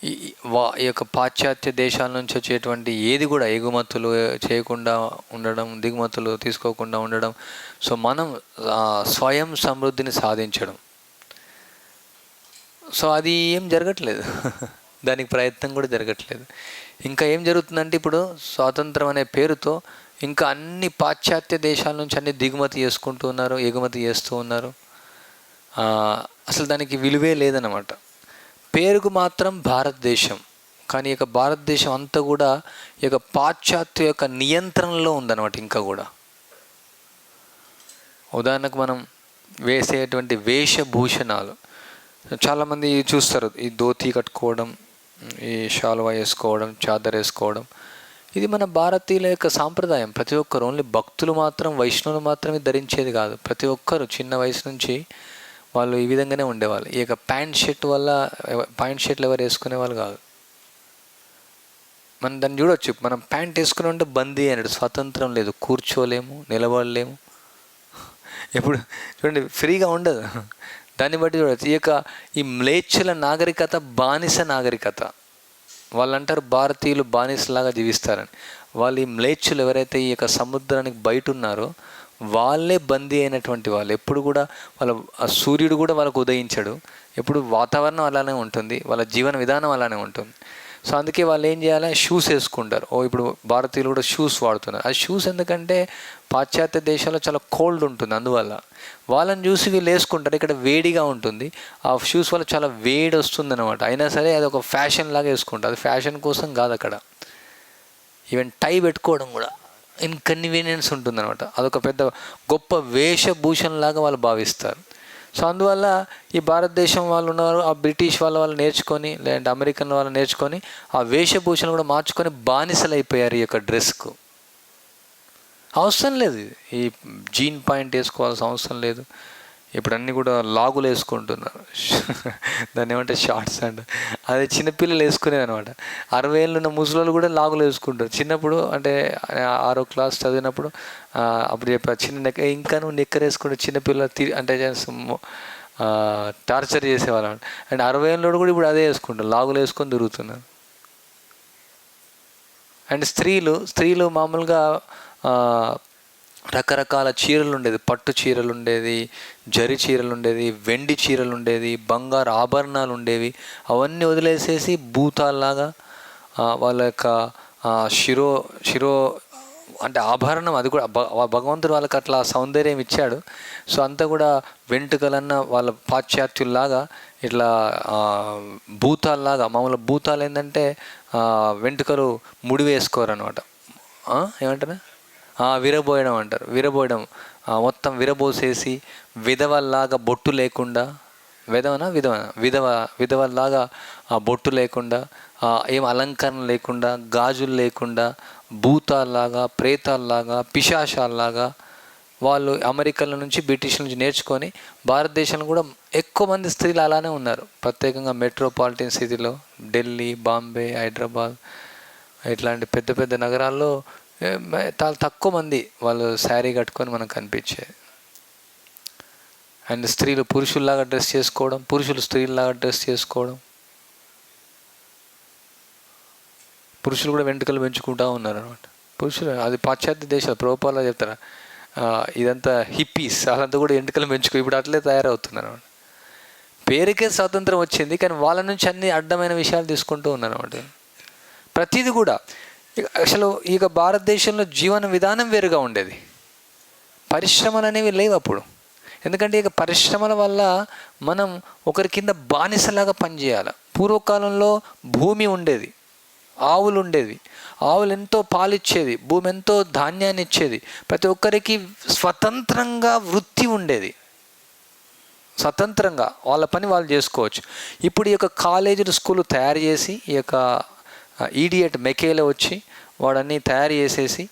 ఈ యొక్క పాశ్చాత్య దేశాల నుంచి వచ్చేటువంటి ఏది కూడా ఎగుమతులు చేయకుండా ఉండడం, దిగుమతులు తీసుకోకుండా ఉండడం. సో మనం స్వయం సమృద్ధిని సాధించడం. సో అది ఏం జరగట్లేదు, దానికి ప్రయత్నం కూడా జరగట్లేదు. ఇంకా ఏం జరుగుతుందంటే, ఇప్పుడు స్వాతంత్రం అనే పేరుతో ఇంకా అన్ని పాశ్చాత్య దేశాల నుంచి అన్ని దిగుమతి చేసుకుంటూ ఉన్నారు, ఎగుమతి చేస్తూ ఉన్నారు. అసలు దానికి విలువే లేదన్నమాట. పేరుకు మాత్రం భారతదేశం, కానీ ఇక భారతదేశం అంతా కూడా ఇక పాశ్చాత్య యొక్క నియంత్రణలో ఉందన్నమాట. ఇంకా కూడా ఉదాహరణకు మనం వేసేటువంటి వేషభూషణాలు, చాలామంది చూస్తారు, ఈ ధోతి కట్టుకోవడం, ఈ షాల్వా వేసుకోవడం, చాదర్ వేసుకోవడం, ఇది మన భారతీయుల యొక్క సాంప్రదాయం. ప్రతి ఒక్కరు, ఓన్లీ భక్తులు మాత్రం, వైష్ణవులు మాత్రమే ధరించేది కాదు. ప్రతి ఒక్కరు చిన్న వయసు నుంచి వాళ్ళు ఈ విధంగానే ఉండేవాళ్ళు. ఈ యొక్క ప్యాంట్ షర్ట్లు ఎవరు వేసుకునే వాళ్ళు కాదు. మనం దాన్ని చూడవచ్చు, మనం ప్యాంట్ వేసుకుని ఉంటే బందీ అన్నాడు, స్వాతంత్రం లేదు, కూర్చోలేము, నిలబడలేము, ఎప్పుడు చూడండి ఫ్రీగా ఉండదు. దాన్ని బట్టి చూడవచ్చు, ఈ మ్లేచ్ఛల నాగరికత బానిస నాగరికత. వాళ్ళు అంటారు భారతీయులు బానిసలాగా జీవిస్తారని. వాళ్ళు ఈ మ్లేచ్ఛులు ఎవరైతే ఈ యొక్క సముద్రానికి బయట ఉన్నారో వాళ్ళే బందీ అయినటువంటి వాళ్ళు. ఎప్పుడు కూడా వాళ్ళ సూర్యుడు కూడా వాళ్ళకు ఉదయించడు, ఎప్పుడు వాతావరణం అలానే ఉంటుంది, వాళ్ళ జీవన విధానం అలానే ఉంటుంది. సో అందుకే వాళ్ళు ఏం చేయాలి, షూస్ వేసుకుంటారు. ఇప్పుడు భారతీయులు కూడా షూస్ వాడుతున్నారు. ఆ షూస్ ఎందుకంటే పాశ్చాత్య దేశాల్లో చాలా కోల్డ్ ఉంటుంది, అందువల్ల వాళ్ళని చూసి వీళ్ళు వేసుకుంటారు. ఇక్కడ వేడిగా ఉంటుంది, ఆ షూస్ వల్ల చాలా వేడి వస్తుంది అనమాట. అయినా సరే అది ఒక ఫ్యాషన్ లాగా వేసుకుంటారు. అది ఫ్యాషన్ కోసం కాదు, అక్కడ ఈవెన్ టై పెట్టుకోవడం కూడా ఇన్కన్వీనియన్స్ ఉంటుంది అనమాట. అదొక పెద్ద గొప్ప వేషభూషణలాగా వాళ్ళు భావిస్తారు. సో అందువల్ల ఈ భారతదేశం వాళ్ళు ఉన్నారు, ఆ బ్రిటిష్ వాళ్ళు నేర్చుకొని, లేదంటే అమెరికన్ వాళ్ళు నేర్చుకొని ఆ వేషభూషణ కూడా మార్చుకొని బానిసలు అయిపోయారు ఈ యొక్క డ్రెస్కు. అవసరం లేదు, ఈ జీన్ పాయింట్ వేసుకోవాల్సిన అవసరం లేదు. ఇప్పుడు అన్నీ కూడా లాగులు వేసుకుంటున్నారు, దాన్ని ఏమంటే షార్ట్స్ అంట. అది చిన్నపిల్లలు వేసుకునేది అనమాట. 60 ఏళ్ళు ఉన్న ముసలోళ్ళు కూడా లాగులు వేసుకుంటారు. చిన్నప్పుడు అంటే 6వ క్లాస్ చదివినప్పుడు అప్పుడు చెప్పారు, ఇంకా నువ్వు నిక్కర్ వేసుకుంటే చిన్నపిల్లలు అంటే టార్చర్ చేసేవాళ్ళం. అండ్ 60 ఏళ్ళు కూడా ఇప్పుడు అదే వేసుకుంటారు, లాగులు వేసుకొని తిరుగుతున్నారు. అండ్ స్త్రీలు మామూలుగా రకరకాల చీరలు ఉండేది, పట్టు చీరలు ఉండేది, జరి చీరలు ఉండేది, వెండి చీరలు ఉండేది, బంగారు ఆభరణాలు ఉండేవి. అవన్నీ వదిలేసేసి భూతాల్లాగా వాళ్ళ యొక్క శిరో అంటే ఆభరణం, అది కూడా భగవంతుడు వాళ్ళకి అట్లా సౌందర్యం ఇచ్చాడు. సో అంతా కూడా వెంట్రుకలన్న వాళ్ళ పాశ్చాత్యుల్లాగా ఇట్లా భూతాల్లాగా. మామూలు భూతాలు ఏంటంటే వెంట్రుకలు ముడి వేసుకోరు అనమాట. ఏమంటారు, విరబోయడం అంటారు. విరబోయడం మొత్తం విరబోసేసి విధవల్లాగా బొట్టు లేకుండా, విధవల్లాగా బొట్టు లేకుండా, ఏం అలంకరణ లేకుండా, గాజులు లేకుండా, భూతాల్లాగా, ప్రేతాల్లాగా, పిశాచాల్లాగా వాళ్ళు అమెరికన్ల నుంచి, బ్రిటిష్ నుంచి నేర్చుకొని భారతదేశంలో కూడా ఎక్కువ మంది స్త్రీలు అలానే ఉన్నారు. ప్రత్యేకంగా మెట్రోపాలిటన్ సిటీలో, ఢిల్లీ, బాంబే, హైదరాబాద్ ఇట్లాంటి పెద్ద పెద్ద నగరాల్లో చాలా తక్కువ మంది వాళ్ళు శారీ కట్టుకొని మనకు కనిపించేది. అండ్ స్త్రీలు పురుషుల్లాగా డ్రెస్ చేసుకోవడం, పురుషులు స్త్రీల్లాగా డ్రెస్ చేసుకోవడం. పురుషులు కూడా వెంట్రుకలు పెంచుకుంటూ ఉన్నారు అనమాట. పురుషులు అది పాశ్చాత్య దేశాలు, ప్రభుపాలా చెప్తారా, ఇదంతా హిప్పీస్, వాళ్ళంతా కూడా వెంట్రుకలు పెంచుకో ఇప్పుడు అట్లే తయారవుతున్నారు అనమాట. పేరుకే స్వాతంత్రం వచ్చింది, కానీ వాళ్ళ నుంచి అన్ని అడ్డమైన విషయాలు తీసుకుంటూ ఉన్నారు అనమాట. ప్రతిదీ కూడా అసలు ఇక భారతదేశంలో జీవన విధానం వేరుగా ఉండేది. పరిశ్రమలు అనేవి లేవు అప్పుడు. ఎందుకంటే ఇక పరిశ్రమల వల్ల మనం ఒకరి కింద బానిసలాగా పనిచేయాలి. పూర్వకాలంలో భూమి ఉండేది, ఆవులు ఉండేవి, ఆవులు ఎంతో పాలిచ్చేది, భూమి ఎంతో ధాన్యాన్ని ఇచ్చేది. ప్రతి ఒక్కరికి స్వతంత్రంగా వృత్తి ఉండేది, స్వతంత్రంగా వాళ్ళ పని వాళ్ళు చేసుకోవచ్చు. ఇప్పుడు ఈ యొక్క కాలేజీలు, స్కూలు తయారు చేసి ఈ యొక్క ఈడియట్ మెకేలో వచ్చి వాడన్నీ తయారు చేసేసి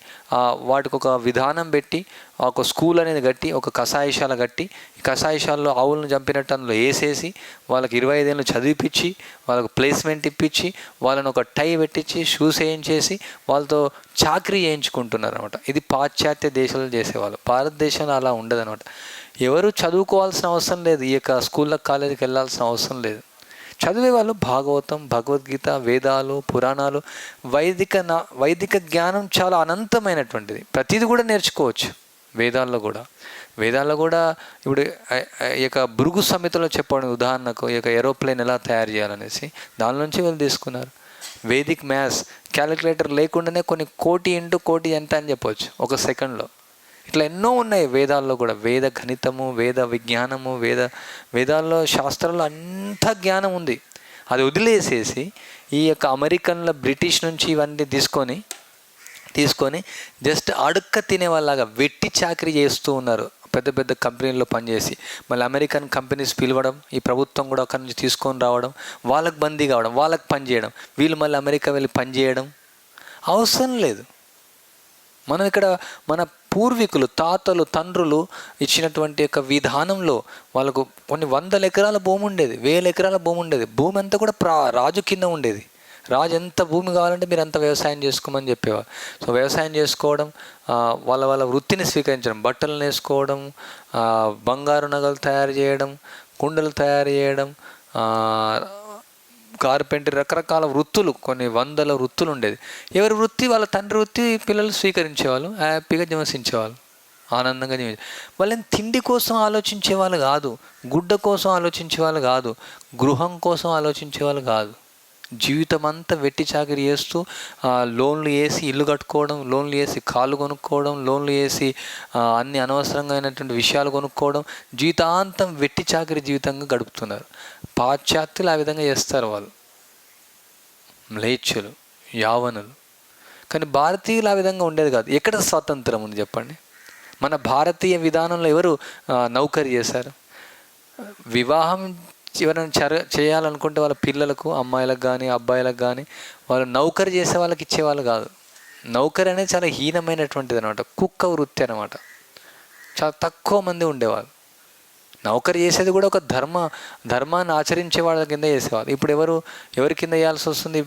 వాటికి ఒక విధానం పెట్టి ఒక స్కూల్ అనేది కట్టి, ఒక కషాయశాల కట్టి, ఈ కషాయశాలలో ఆవులను చంపినట్టు అందులో వేసేసి వాళ్ళకి 25 ఏళ్ళు చదివిపించి, వాళ్ళకు ప్లేస్మెంట్ ఇప్పించి, వాళ్ళని ఒక టై పెట్టించి, షూస్ వేయించేసి వాళ్ళతో చాకరీ చేయించుకుంటున్నారు అనమాట. ఇది పాశ్చాత్య దేశాలు చేసేవాళ్ళు. భారతదేశంలో అలా ఉండదు అనమాట. ఎవరు చదువుకోవాల్సిన అవసరం లేదు, ఈ యొక్క స్కూళ్ళకి, కాలేజీకి వెళ్ళాల్సిన అవసరం లేదు. చదివే వాళ్ళు భాగవతం, భగవద్గీత, వేదాలు, పురాణాలు, వైదిక జ్ఞానం చాలా అనంతమైనటువంటిది. ప్రతిదీ కూడా నేర్చుకోవచ్చు వేదాల్లో కూడా. ఇప్పుడు ఈ యొక్క భృగు సంహితలో చెప్పండి ఉదాహరణకు, ఈ యొక్క ఏరోప్లేన్ ఎలా తయారు చేయాలనేసి దాని నుంచి వీళ్ళు తీసుకున్నారు. వేదిక్ మ్యాథ్స్, క్యాలిక్యులేటర్ లేకుండానే కొన్ని కోటి ఇంటూ కోటి ఎంత అని చెప్పవచ్చు ఒక సెకండ్లో. ఇట్లా ఎన్నో ఉన్నాయి వేదాల్లో కూడా. వేద గణితము, వేద విజ్ఞానము, వేదాల్లో, శాస్త్రాల్లో అంత జ్ఞానం ఉంది. అది వదిలేసేసి ఈ యొక్క అమెరికన్ల, బ్రిటిష్ నుంచి ఇవన్నీ తీసుకొని జస్ట్ అడుక్క తినే వాళ్ళలాగా వెట్టి చాకరీ చేస్తూ ఉన్నారు. పెద్ద పెద్ద కంపెనీల్లో పనిచేసి మళ్ళీ అమెరికన్ కంపెనీస్ పిలవడం, ఈ ప్రభుత్వం కూడా అక్కడి నుంచి తీసుకొని రావడం, వాళ్ళకి బందీ కావడం, వాళ్ళకి పని చేయడం, వీళ్ళు మళ్ళీ అమెరికా వెళ్ళి పని చేయడం అవసరం లేదు. మనం ఇక్కడ మన పూర్వీకులు, తాతలు, తండ్రులు ఇచ్చినటువంటి యొక్క విధానంలో వాళ్ళకు కొన్ని 100 ఎకరాల భూమి ఉండేది, 1000 ఎకరాల భూమి ఉండేది. భూమి అంతా కూడా రాజు కింద ఉండేది. రాజు ఎంత భూమి కావాలంటే మీరు అంత వ్యవసాయం చేసుకోమని చెప్పేవారు. సో వ్యవసాయం చేసుకోవడం, వాళ్ళ వృత్తిని స్వీకరించడం, బట్టలు నేసుకోవడం, బంగారు నగలు తయారు చేయడం, కుండలు తయారు చేయడం, కార్పెంటరీ, రకరకాల వృత్తులు, కొన్ని 100 వృత్తులు ఉండేది. ఎవరి వృత్తి వాళ్ళ తండ్రి వృత్తి పిల్లలు స్వీకరించేవాళ్ళు, హ్యాపీగా నివసించేవాళ్ళు. ఆనందంగా వాళ్ళని తిండి కోసం ఆలోచించే వాళ్ళు కాదు, గుడ్డ కోసం ఆలోచించే వాళ్ళు కాదు, గృహం కోసం ఆలోచించే వాళ్ళు కాదు. జీవితం అంతా వెట్టి చాకిరి చేస్తూ లోన్లు వేసి ఇల్లు కట్టుకోవడం, లోన్లు వేసి కాళ్ళు కొనుక్కోవడం, లోన్లు వేసి అన్ని అనవసరంగా అయినటువంటి విషయాలు కొనుక్కోవడం, జీవితాంతం వెట్టి చాకిరి జీవితంగా గడుపుతున్నారు. పాశ్చాత్యులు ఆ విధంగా చేస్తారు, వాళ్ళు మ్లేచ్చులు, యావనులు. కానీ భారతీయులు ఆ విధంగా ఉండేది కాదు. ఎక్కడ స్వాతంత్రం ఉంది చెప్పండి? మన భారతీయ విధానంలో ఎవరు నౌకరీ చేశారు? వివాహం ఎవరైనా చేయాలనుకుంటే వాళ్ళ పిల్లలకు, అమ్మాయిలకు కానీ అబ్బాయిలకు కానీ వాళ్ళు నౌకరీ చేసే వాళ్ళకి ఇచ్చేవాళ్ళు కాదు. నౌకరీ అనేది చాలా హీనమైనటువంటిది అనమాట, కుక్క వృత్తి అనమాట. చాలా తక్కువ మంది ఉండేవాళ్ళు. నౌకరీ చేసేది కూడా ఒక ధర్మాన్ని ఆచరించే వాళ్ళ కింద చేసేవాళ్ళు. ఇప్పుడు ఎవరి కింద చేయాల్సి వస్తుంది?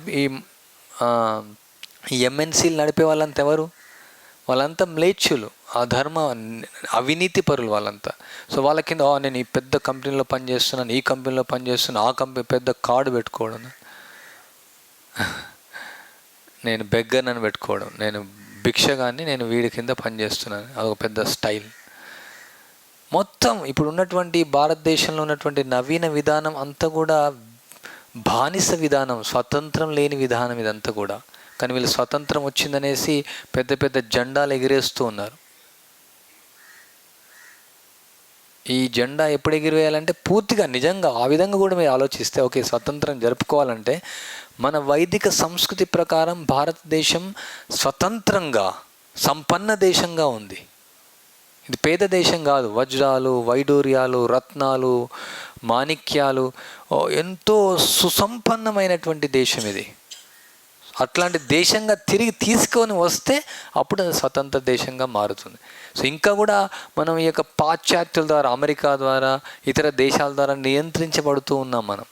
ఈ ఎంఎన్సీలు నడిపే వాళ్ళంతా ఎవరు? వాళ్ళంతా మ్లేచ్చులు, అవినీతి పరులు వాళ్ళంతా. సో వాళ్ళ కింద నేను ఈ పెద్ద కంపెనీలో పనిచేస్తున్నాను, ఈ కంపెనీలో పనిచేస్తున్నాను, ఆ కంపెనీ పెద్ద కార్డు పెట్టుకోవడం, నేను బెగ్గర్నని పెట్టుకోవడం, నేను భిక్షగాన్ని, నేను వీడి కింద పనిచేస్తున్నాను, అదొక పెద్ద స్టైల్. మొత్తం ఇప్పుడు ఉన్నటువంటి భారతదేశంలో ఉన్నటువంటి నవీన విధానం అంతా కూడా బానిస విధానం, స్వతంత్రం లేని విధానం ఇదంతా కూడా. కానీ వీళ్ళు స్వతంత్రం వచ్చిందనేసి పెద్ద పెద్ద జెండాలు ఎగిరేస్తూ ఉన్నారు. ఈ జెండా ఎప్పుడు ఎగిరివేయాలంటే పూర్తిగా నిజంగా ఆ విధంగా కూడా మీరు ఆలోచిస్తే, ఓకే స్వతంత్రం జరుపుకోవాలంటే మన వైదిక సంస్కృతి ప్రకారం భారతదేశం స్వతంత్రంగా సంపన్న దేశంగా ఉంది. ఇది పేద దేశం కాదు. వజ్రాలు, వైడూర్యాలు, రత్నాలు, మాణిక్యాలు, ఎంతో సుసంపన్నమైనటువంటి దేశం ఇది. అట్లాంటి దేశంగా తిరిగి తీసుకొని వస్తే అప్పుడు అది స్వతంత్ర దేశంగా మారుతుంది. సో ఇంకా కూడా మనం ఈ యొక్క పాశ్చాత్యుల ద్వారా, అమెరికా ద్వారా, ఇతర దేశాల ద్వారా నియంత్రించబడుతూ ఉన్నాం. మనం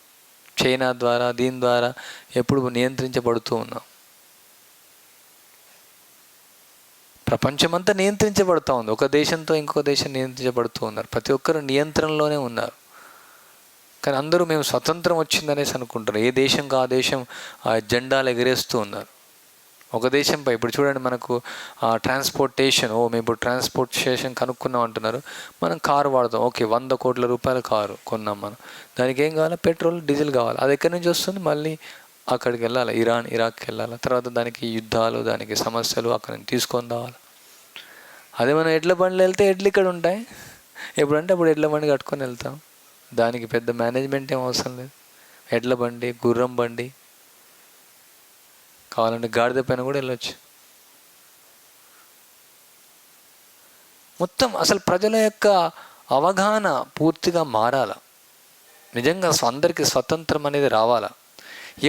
చైనా ద్వారా, దీని ద్వారా ఎప్పుడు నియంత్రించబడుతూ ఉన్నాం. ప్రపంచమంతా నియంత్రించబడుతూ ఉంది. ఒక దేశంతో ఇంకొక దేశం నియంత్రించబడుతూ ఉన్నారు. ప్రతి ఒక్కరు నియంత్రణలోనే ఉన్నారు. కానీ అందరూ మేము స్వతంత్రం వచ్చిందనేసి అనుకుంటారు. ఏ దేశంకి ఆ దేశం జెండాలు ఎగరేస్తూ ఉన్నారు. ఒక దేశంపై ఇప్పుడు చూడండి, మనకు ట్రాన్స్పోర్టేషన్, మేము ఇప్పుడు ట్రాన్స్పోర్టేషన్ కనుక్కున్నాం అంటున్నారు. మనం కారు వాడతాం, ఓకే 100 కోట్ల రూపాయల కారు కొన్నాం మనం. దానికి ఏం కావాలి? పెట్రోల్, డీజిల్ కావాలి. అది ఎక్కడి నుంచి వస్తుంది? మళ్ళీ అక్కడికి వెళ్ళాలి, ఇరాక్కి వెళ్ళాలి. తర్వాత దానికి యుద్ధాలు, దానికి సమస్యలు, అక్కడి నుంచి తీసుకొని రావాలి. అదే మనం ఎడ్ల బండ్లు వెళ్తే ఎడ్లు ఇక్కడ ఉంటాయి. ఎప్పుడంటే అప్పుడు ఎడ్ల బండి కట్టుకొని వెళ్తాం. దానికి పెద్ద మేనేజ్మెంట్ ఏం అవసరం లేదు. ఎడ్ల బండి, గుర్రం బండి, కావాలంటే గాడిద పైన కూడా వెళ్ళొచ్చు. మొత్తం అసలు ప్రజల యొక్క అవగాహన పూర్తిగా మారాల. నిజంగా అందరికీ స్వతంత్రం అనేది రావాలా.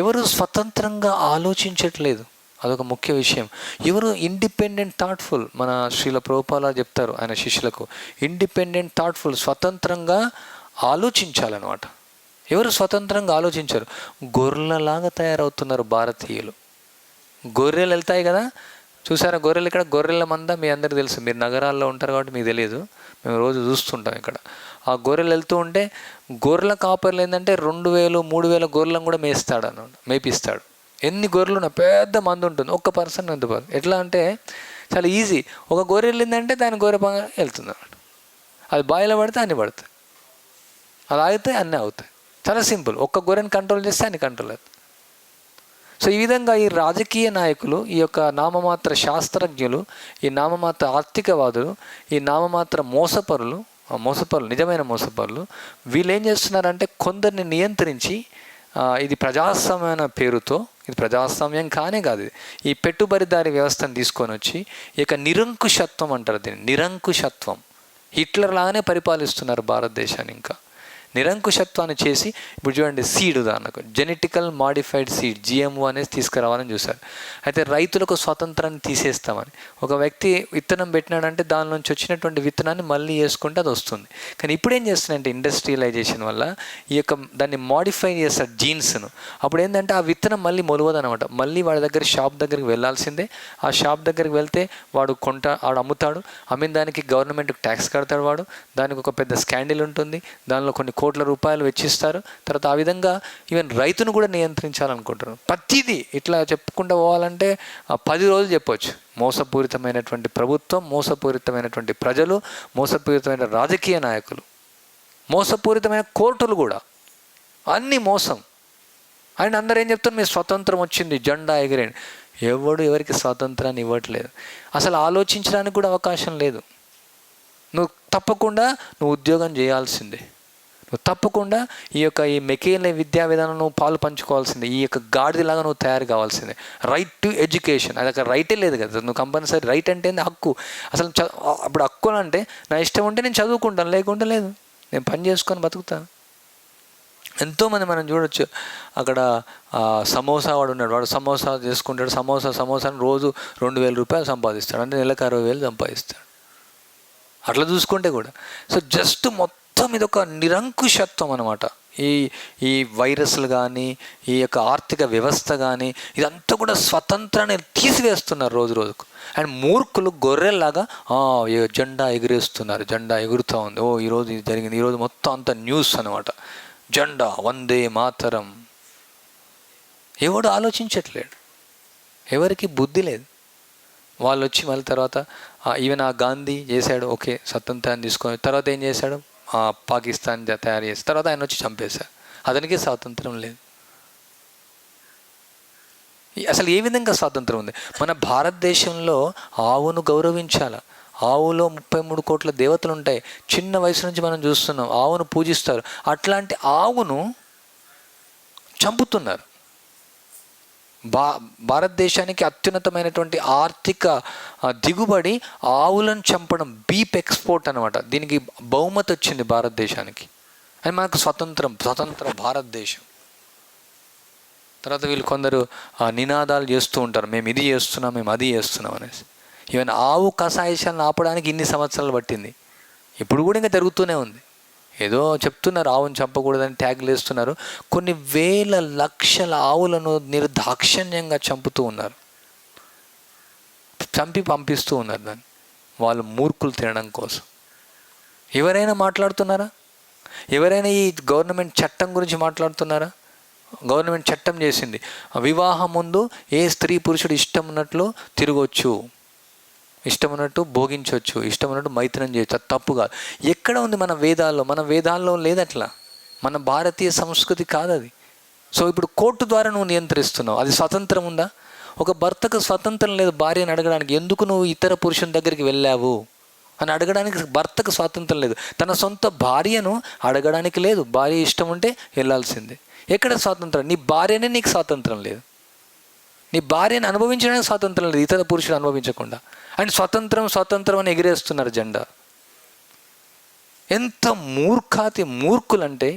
ఎవరు స్వతంత్రంగా ఆలోచించట్లేదు, అదొక ముఖ్య విషయం. ఎవరు ఇండిపెండెంట్ థాట్ఫుల్, మన శ్రీల ప్రభుపాల చెప్తారు ఆయన శిష్యులకు, ఇండిపెండెంట్ థాట్ఫుల్, స్వతంత్రంగా ఆలోచించాలన్నమాట. ఎవరు స్వతంత్రంగా ఆలోచించరు. గొర్రెలలాగా తయారవుతున్నారు భారతీయులు. గొర్రెలు వెళ్తాయి కదా, చూసారా గొర్రెలు? ఇక్కడ గొర్రెల మంద మీ అందరికీ తెలుసు. మీరు నగరాల్లో ఉంటారు కాబట్టి మీకు తెలియదు, మేము రోజు చూస్తుంటాం ఇక్కడ. ఆ గొర్రెలు వెళ్తూ ఉంటే గొర్రెల కాపర్లు ఏంటంటే 2000, 3000 గొర్రెలను కూడా మేపిస్తాడు. ఎన్ని గొర్రెలు ఉన్నా పెద్ద మంది ఉంటుంది, ఒక్క పర్సన్ ఎంత పర్సన్. ఎట్లా అంటే చాలా ఈజీ. ఒక గొర్రె వెళ్ళిందంటే దాని గొర్రె పని వెళ్తుంది అన్నమాట. అది బాయిలో పడితే అన్నీ పడతాయి, అది ఆగితే అన్నీ అవుతాయి. చాలా సింపుల్. ఒక్క గొర్రెని కంట్రోల్ చేస్తే అన్ని కంట్రోల్ అవుతాయి. సో ఈ విధంగా ఈ రాజకీయ నాయకులు, ఈ యొక్క నామమాత్ర శాస్త్రజ్ఞులు, ఈ నామమాత్ర ఆర్థికవాదులు, ఈ నామమాత్ర మోసపరులు, నిజమైన మోసపరులు, వీళ్ళు ఏం చేస్తున్నారంటే కొందరిని నియంత్రించి ఇది ప్రజాస్వామ్య పేరుతో, ఇది ప్రజాస్వామ్యం కానే కాదు, ఈ పెట్టుబడిదారి వ్యవస్థను తీసుకొని వచ్చి ఇక నిరంకుశత్వం అంటారు దీన్ని. నిరంకుశత్వం, హిట్లర్ లాగానే పరిపాలిస్తున్నారు భారతదేశాన్ని. ఇంకా నిరంకుశత్వాన్ని చేసి ఇప్పుడు చూడండి, సీడ్ ఉదాహరణకు జెనెటికల్ మాడిఫైడ్ సీడ్ GMO అనేది తీసుకురావాలని చూశారు. అయితే రైతులకు స్వతంత్రాన్ని తీసేస్తామని. ఒక వ్యక్తి విత్తనం పెట్టినాడంటే దాని నుంచి వచ్చినటువంటి విత్తనాన్ని మళ్ళీ వేసుకుంటే అది వస్తుంది. కానీ ఇప్పుడు ఏం చేస్తున్నాయంటే ఇండస్ట్రియలైజేషన్ వల్ల ఈ యొక్క దాన్ని మాడిఫై చేస్తారు జీన్స్ను. అప్పుడు ఏంటంటే ఆ విత్తనం మళ్ళీ మొలవదు అనమాట. మళ్ళీ వాడి దగ్గర షాప్ దగ్గరికి వెళ్ళాల్సిందే. ఆ షాప్ దగ్గరికి వెళ్తే వాడు అమ్ముతాడు. అమ్మిన దానికి గవర్నమెంట్కి ట్యాక్స్ కడతాడు వాడు. దానికి ఒక పెద్ద స్కాండిల్ ఉంటుంది, దానిలో కొన్ని కోట్ల రూపాయలు వెచ్చిస్తారు. తర్వాత ఆ విధంగా ఈవెన్ రైతును కూడా నియంత్రించాలనుకుంటారు. ప్రతిదీ ఇట్లా చెప్పుకుంటూ పోవాలంటే 10 రోజులు చెప్పవచ్చు. మోసపూరితమైనటువంటి ప్రభుత్వం, మోసపూరితమైనటువంటి ప్రజలు, మోసపూరితమైన రాజకీయ నాయకులు, మోసపూరితమైన కోర్టులు కూడా, అన్నీ మోసం. అండ్ అందరూ ఏం చెప్తారు, మీరు స్వతంత్రం వచ్చింది, జెండా ఎగిరేయండి. ఎవరికి స్వాతంత్రాన్ని ఇవ్వట్లేదు. అసలు ఆలోచించడానికి కూడా అవకాశం లేదు. నువ్వు తప్పకుండా ఉద్యోగం చేయాల్సిందే. నువ్వు తప్పకుండా ఈ మెకేలే విద్యా విధానం నువ్వు పాలు పంచుకోవాల్సిందే. ఈ యొక్క గాడిదలాగా నువ్వు తయారు కావాల్సిందే. రైట్ టు ఎడ్యుకేషన్, అది అక్కడ రైటే లేదు కదా. నువ్వు కంపల్సరీ రైట్ అంటే హక్కు. అసలు అప్పుడు హక్కు అంటే నా ఇష్టం ఉంటే నేను చదువుకుంటాను, లేకుంటే లేదు, నేను పని చేసుకొని బతుకుతాను. ఎంతోమంది మనం చూడొచ్చు, అక్కడ సమోసా వాడు ఉన్నాడు, వాడు సమోసా చేసుకుంటాడు, సమోసాని రోజు 2,000 రూపాయలు సంపాదిస్తాడు, అంటే నెలకు 60,000 సంపాదిస్తాడు. అట్లా చూసుకుంటే కూడా సో జస్ట్ మొత్తం ఇదొక నిరంకుశత్వం అనమాట. ఈ వైరస్లు కానీ, ఈ యొక్క ఆర్థిక వ్యవస్థ కానీ, ఇదంతా కూడా స్వతంత్రాన్ని తీసివేస్తున్నారు రోజు రోజుకు. అండ్ మూర్ఖులు గొర్రెల్లాగా జెండా ఎగిరేస్తున్నారు, జెండా ఎగురుతూ ఉంది, ఈరోజు ఇది జరిగింది, ఈరోజు మొత్తం అంత న్యూస్ అనమాట. జెండా వందే మాతరం. ఎవడు ఆలోచించట్లేడు, ఎవరికి బుద్ధి లేదు. వాళ్ళు వచ్చి మళ్ళీ తర్వాత ఈవెన్ గాంధీ చేశాడు, ఓకే స్వతంత్రాన్ని తీసుకొని, తర్వాత ఏం చేశాడు, పాకిస్తాన్ తయారు చేసి తర్వాత ఆయన వచ్చి చంపేశాడు. అతనికి స్వాతంత్రం లేదు. అసలు ఏ విధంగా స్వాతంత్రం ఉంది? మన భారతదేశంలో ఆవును గౌరవించాల. ఆవులో 33 కోట్ల దేవతలు ఉంటాయి. చిన్న వయసు నుంచి మనం చూస్తున్నాం, ఆవును పూజిస్తారు. అట్లాంటి ఆవును చంపుతున్నారు. భారతదేశానికి అత్యున్నతమైనటువంటి ఆర్థిక దిగుబడి ఆవులను చంపడం, బీప్ ఎక్స్పోర్ట్ అనమాట. దీనికి బహుమతి వచ్చింది భారతదేశానికి. అని మనకు స్వతంత్ర భారతదేశం. తర్వాత వీళ్ళు కొందరు నినాదాలు చేస్తూ ఉంటారు, మేము ఇది చేస్తున్నాం, మేము అది చేస్తున్నాం అనేసి. ఈవెన్ ఆవు కషాయాలను ఆపడానికి ఇన్ని సంవత్సరాలు పట్టింది. ఇప్పుడు కూడా ఇంకా జరుగుతూనే ఉంది. ఏదో చెప్తున్నారు ఆవును చంపకూడదని ట్యాగ్లు వేస్తున్నారు. కొన్ని వేల లక్షల ఆవులను నిర్దాక్షిణ్యంగా చంపుతూ ఉన్నారు, చంపి పంపిస్తూ ఉన్నారు దాన్ని వాళ్ళు మూర్ఖులు తినడం కోసం. ఎవరైనా మాట్లాడుతున్నారా? ఎవరైనా ఈ గవర్నమెంట్ చట్టం గురించి మాట్లాడుతున్నారా? గవర్నమెంట్ చట్టం చేసింది, వివాహం ముందు ఏ స్త్రీ పురుషుడు ఇష్టం ఉన్నట్లు తిరగొచ్చు, ఇష్టం ఉన్నట్టు భోగించవచ్చు, ఇష్టం ఉన్నట్టు మైథునం చేయొచ్చు. అది తప్పు కాదు. ఎక్కడ ఉంది మన వేదాల్లో? మన వేదాల్లో లేదట్లా. మన భారతీయ సంస్కృతి కాదు అది. సో ఇప్పుడు కోర్టు ద్వారా నువ్వు నియంత్రిస్తున్నావు, అది స్వతంత్రం ఉందా? ఒక భర్తకు స్వతంత్రం లేదు భార్యను అడగడానికి, ఎందుకు నువ్వు ఇతర పురుషుని దగ్గరికి వెళ్ళావు అని అడగడానికి భర్తకు స్వాతంత్రం లేదు. తన సొంత భార్యను అడగడానికి లేదు. భార్య ఇష్టం ఉంటే వెళ్ళాల్సిందే. ఎక్కడ స్వాతంత్రం? నీ భార్యనే నీకు స్వాతంత్రం లేదు. నీ భార్యను అనుభవించడానికి స్వాతంత్రం లేదు, ఇతర పురుషుడు అనుభవించకుండా. అండ్ స్వతంత్రం అని ఎగిరేస్తున్నారు జెండా. ఎంత మూర్ఖులంటే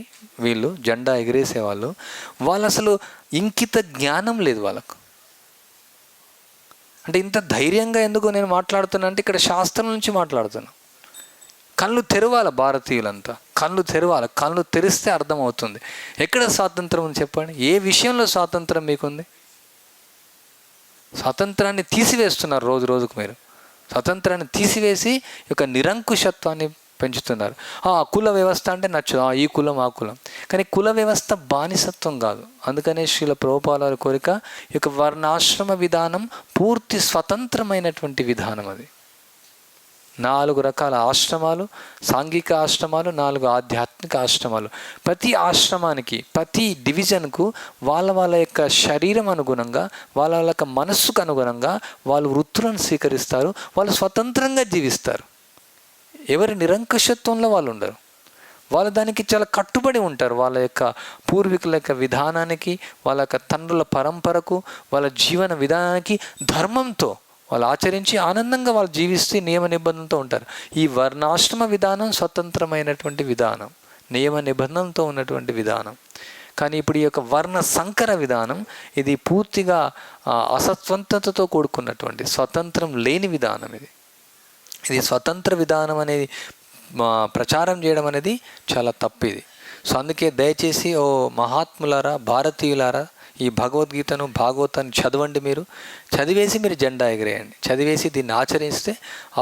వీళ్ళు, జెండా ఎగిరేసేవాళ్ళు. వాళ్ళు అసలు ఇంకిత జ్ఞానం లేదు వాళ్ళకు. అంటే ఇంత ధైర్యంగా ఎందుకు నేను మాట్లాడుతున్నా అంటే ఇక్కడ శాస్త్రం నుంచి మాట్లాడుతున్నా. కళ్ళు తెరవాలి భారతీయులంతా, కళ్ళు తెరిస్తే అర్థమవుతుంది ఎక్కడ స్వాతంత్రం ఉంది చెప్పండి. ఏ విషయంలో స్వాతంత్రం మీకుంది? స్వాతంత్రాన్ని తీసివేస్తున్నారు రోజు రోజుకు. మీరు స్వతంత్రాన్ని తీసివేసి ఒక నిరంకుశత్వాన్ని పెంచుతున్నారు. కుల వ్యవస్థ అంటే నచ్చదు, ఈ కులం ఆ కులం. కానీ కుల వ్యవస్థ బానిసత్వం కాదు. అందుకనే శ్రీల ప్రభుపాదుల కోరిక, ఈ యొక్క వర్ణాశ్రమ విధానం పూర్తి స్వతంత్రమైనటువంటి విధానం. అది 4 రకాల ఆశ్రమాలు, సాంఘిక ఆశ్రమాలు, 4 ఆధ్యాత్మిక ఆశ్రమాలు. ప్రతి ఆశ్రమానికి, ప్రతి డివిజన్కు వాళ్ళ యొక్క శరీరం అనుగుణంగా, వాళ్ళ యొక్క మనస్సుకు అనుగుణంగా వాళ్ళు వృత్తులను స్వీకరిస్తారు. వాళ్ళు స్వతంత్రంగా జీవిస్తారు. ఎవరి నిరంకుశత్వంలో వాళ్ళు ఉండరు. వాళ్ళు దానికి చాలా కట్టుబడి ఉంటారు. వాళ్ళ యొక్క పూర్వీకుల యొక్క విధానానికి, వాళ్ళ యొక్క తండ్రుల పరంపరకు, వాళ్ళ జీవన విధానానికి, ధర్మంతో వాళ్ళు ఆచరించి ఆనందంగా వాళ్ళు జీవిస్తే నియమ నిబంధనతో ఉంటారు. ఈ వర్ణాశ్రమ విధానం స్వతంత్రమైనటువంటి విధానం, నియమ నిబంధనతో ఉన్నటువంటి విధానం. కానీ ఇప్పుడు ఈ యొక్క వర్ణ సంకర విధానం, ఇది పూర్తిగా అసత్వంతతో కూడుకున్నటువంటి స్వతంత్రం లేని విధానం. ఇది స్వతంత్ర విధానం అనేది ప్రచారం చేయడం అనేది చాలా తప్పు ఇది. సో అందుకే దయచేసి మహాత్ములారా, భారతీయులారా, ఈ భగవద్గీతను భాగవతాన్ని చదవండి. మీరు చదివేసి మీరు జెండా ఎగరేయండి. చదివేసి దీన్ని ఆచరిస్తే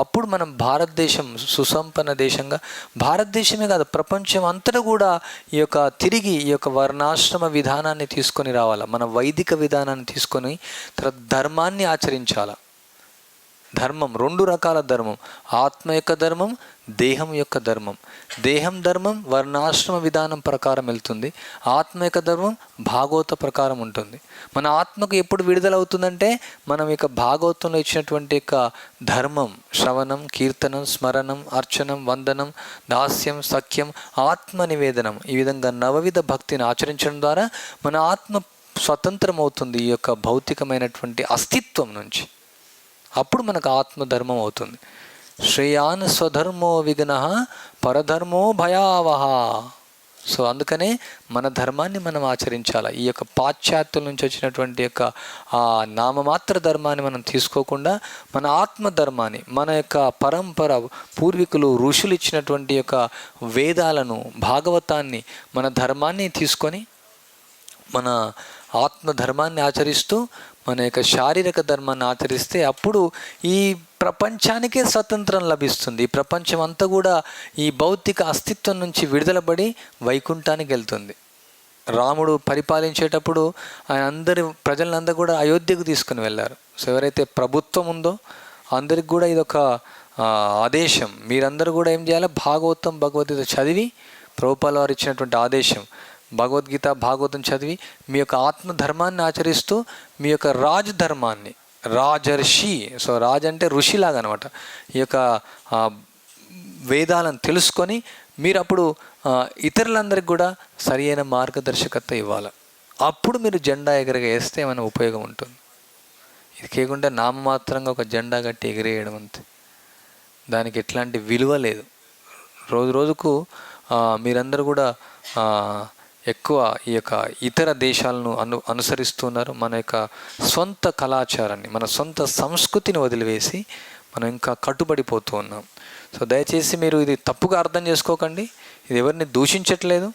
అప్పుడు మనం భారతదేశం సుసంపన్న దేశంగా, భారతదేశమే కాదు ప్రపంచం అంతటా కూడా ఈ యొక్క తిరిగి ఈ యొక్క వర్ణాశ్రమ విధానాన్ని తీసుకొని రావాలా. మన వైదిక విధానాన్ని తీసుకొని తర్వాత ధర్మాన్ని ఆచరించాలా. ధర్మం 2 రకాల ధర్మం, ఆత్మ యొక్క ధర్మం, దేహం యొక్క ధర్మం. దేహం ధర్మం వర్ణాశ్రమ విధానం ప్రకారం వెళ్తుంది, ఆత్మ యొక్క ధర్మం భాగవత ప్రకారం ఉంటుంది. మన ఆత్మకు ఎప్పుడు విడుదలవుతుందంటే మనం ఇక భాగవతంలో ఇచ్చినటువంటి యొక్క ధర్మం, శ్రవణం, కీర్తనం, స్మరణం, అర్చనం, వందనం, దాస్యం, సఖ్యం, ఆత్మ నివేదనం, ఈ విధంగా నవవిధ భక్తిని ఆచరించడం ద్వారా మన ఆత్మ స్వతంత్రం అవుతుంది ఈ యొక్క భౌతికమైనటువంటి అస్తిత్వం నుంచి. అప్పుడు మనకు ఆత్మధర్మం అవుతుంది. శ్రేయాన్ స్వధర్మో విఘ్న పరధర్మో భయావహ. సో అందుకనే మన ధర్మాన్ని మనం ఆచరించాలి. ఈ యొక్క పాశ్చాత్యుల నుంచి వచ్చినటువంటి యొక్క ఆ నామమాత్ర ధర్మాన్ని మనం తీసుకోకుండా మన ఆత్మధర్మాన్ని, మన యొక్క పరంపర పూర్వీకులు ఋషులు ఇచ్చినటువంటి యొక్క వేదాలను, భాగవతాన్ని, మన ధర్మాన్ని తీసుకొని మన ఆత్మధర్మాన్ని ఆచరిస్తూ మన యొక్క శారీరక ధర్మాన్ని ఆచరిస్తే అప్పుడు ఈ ప్రపంచానికే స్వతంత్రం లభిస్తుంది. ఈ ప్రపంచం అంతా కూడా ఈ భౌతిక అస్తిత్వం నుంచి విడుదలపడి వైకుంఠానికి వెళ్తుంది. రాముడు పరిపాలించేటప్పుడు ఆయన ప్రజలందరూ కూడా అయోధ్యకు తీసుకుని వెళ్ళారు. సో ఎవరైతే ప్రభుత్వం ఉందో అందరికి కూడా ఇదొక ఆదేశం, మీరందరూ కూడా ఏం చేయాలి, భాగవతం భగవద్గీత చదివి, ప్రభుపాల వారు ఇచ్చినటువంటి ఆదేశం, భగవద్గీత భాగవతం చదివి మీ యొక్క ఆత్మధర్మాన్ని ఆచరిస్తూ మీ యొక్క రాజధర్మాన్ని, రాజర్షి, సో రాజు అంటే ఋషిలాగా అనమాట, ఈ యొక్క వేదాలను తెలుసుకొని మీరు అప్పుడు ఇతరులందరికీ కూడా సరి అయిన మార్గదర్శకత్వం ఇవ్వాలి. అప్పుడు మీరు జెండా ఎగరగేస్తే ఏమైనా ఉపయోగం ఉంటుంది. ఇది కేకుండా నామమాత్రంగా ఒక జెండా కట్టి ఎగిరేయడం అంతే, దానికి ఎట్లాంటి విలువ లేదు. రోజు రోజుకు మీరందరూ కూడా ఎక్కువ ఈ యొక్క ఇతర దేశాలను అనుసరిస్తున్నారు. మన యొక్క సొంత కళాచారాన్ని, మన సొంత సంస్కృతిని వదిలివేసి మనం ఇంకా కట్టుబడిపోతూ ఉన్నాం. సో దయచేసి మీరు ఇది తప్పుగా అర్థం చేసుకోకండి. ఇది ఎవరిని దూషించట్లేదు,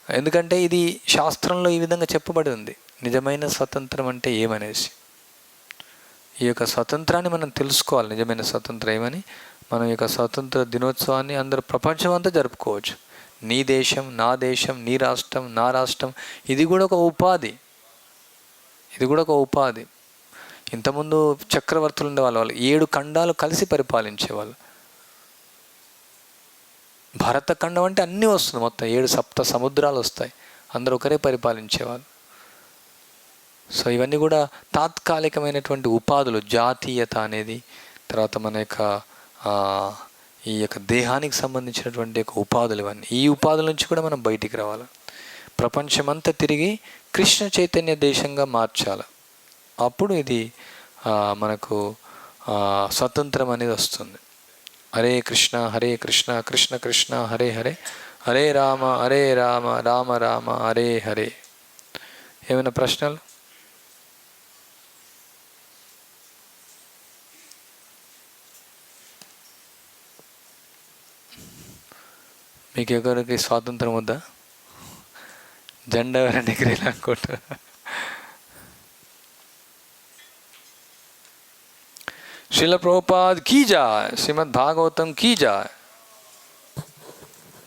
ఎందుకంటే ఇది శాస్త్రంలో ఈ విధంగా చెప్పబడి ఉంది, నిజమైన స్వతంత్రం అంటే ఏమనేసి. ఈ యొక్క స్వతంత్రాన్ని మనం తెలుసుకోవాలి, నిజమైన స్వతంత్రం ఏమని. మనం ఈ యొక్క స్వతంత్ర దినోత్సవాన్ని అందరూ ప్రపంచం అంతా జరుపుకోవచ్చు. నీ దేశం, నా దేశం, నీ రాష్ట్రం, నా రాష్ట్రం, ఇది కూడా ఒక ఉపాధి, ఇది కూడా ఒక ఉపాధి. ఇంతకుముందు చక్రవర్తులు ఉండేవాళ్ళు, వాళ్ళు 7 ఖండాలు కలిసి పరిపాలించేవాళ్ళు. భారత ఖండం అంటే అన్నీ వస్తుంది, మొత్తం 7 సప్త సముద్రాలు వస్తాయి, అందరూ ఒకరే పరిపాలించేవాళ్ళు. సో ఇవన్నీ కూడా తాత్కాలికమైనటువంటి ఉపాధులు, జాతీయత అనేది, తర్వాత మన యొక్క ఈ యొక్క దేహానికి సంబంధించినటువంటి యొక్క ఉపాధులు, ఇవన్నీ ఈ ఉపాధుల నుంచి కూడా మనం బయటికి రావాలి. ప్రపంచమంతా తిరిగి కృష్ణ చైతన్య దేశంగా మార్చాలి. అప్పుడు ఇది మనకు స్వతంత్రం అనేది వస్తుంది. హరే కృష్ణ హరే కృష్ణ కృష్ణ కృష్ణ హరే హరే, హరే రామ రామ రామ హరే హరే. ఏమైనా ప్రశ్నలు? మీకు ఎవరికి స్వాతంత్రం వద్దా? జెండా ఎవరైనా ఎగిరేయాలనుకుంటారా? శ్రీల ప్రభుపాద్ కీ జాయ్, శ్రీమద్ భాగవతం కీ జాయ్.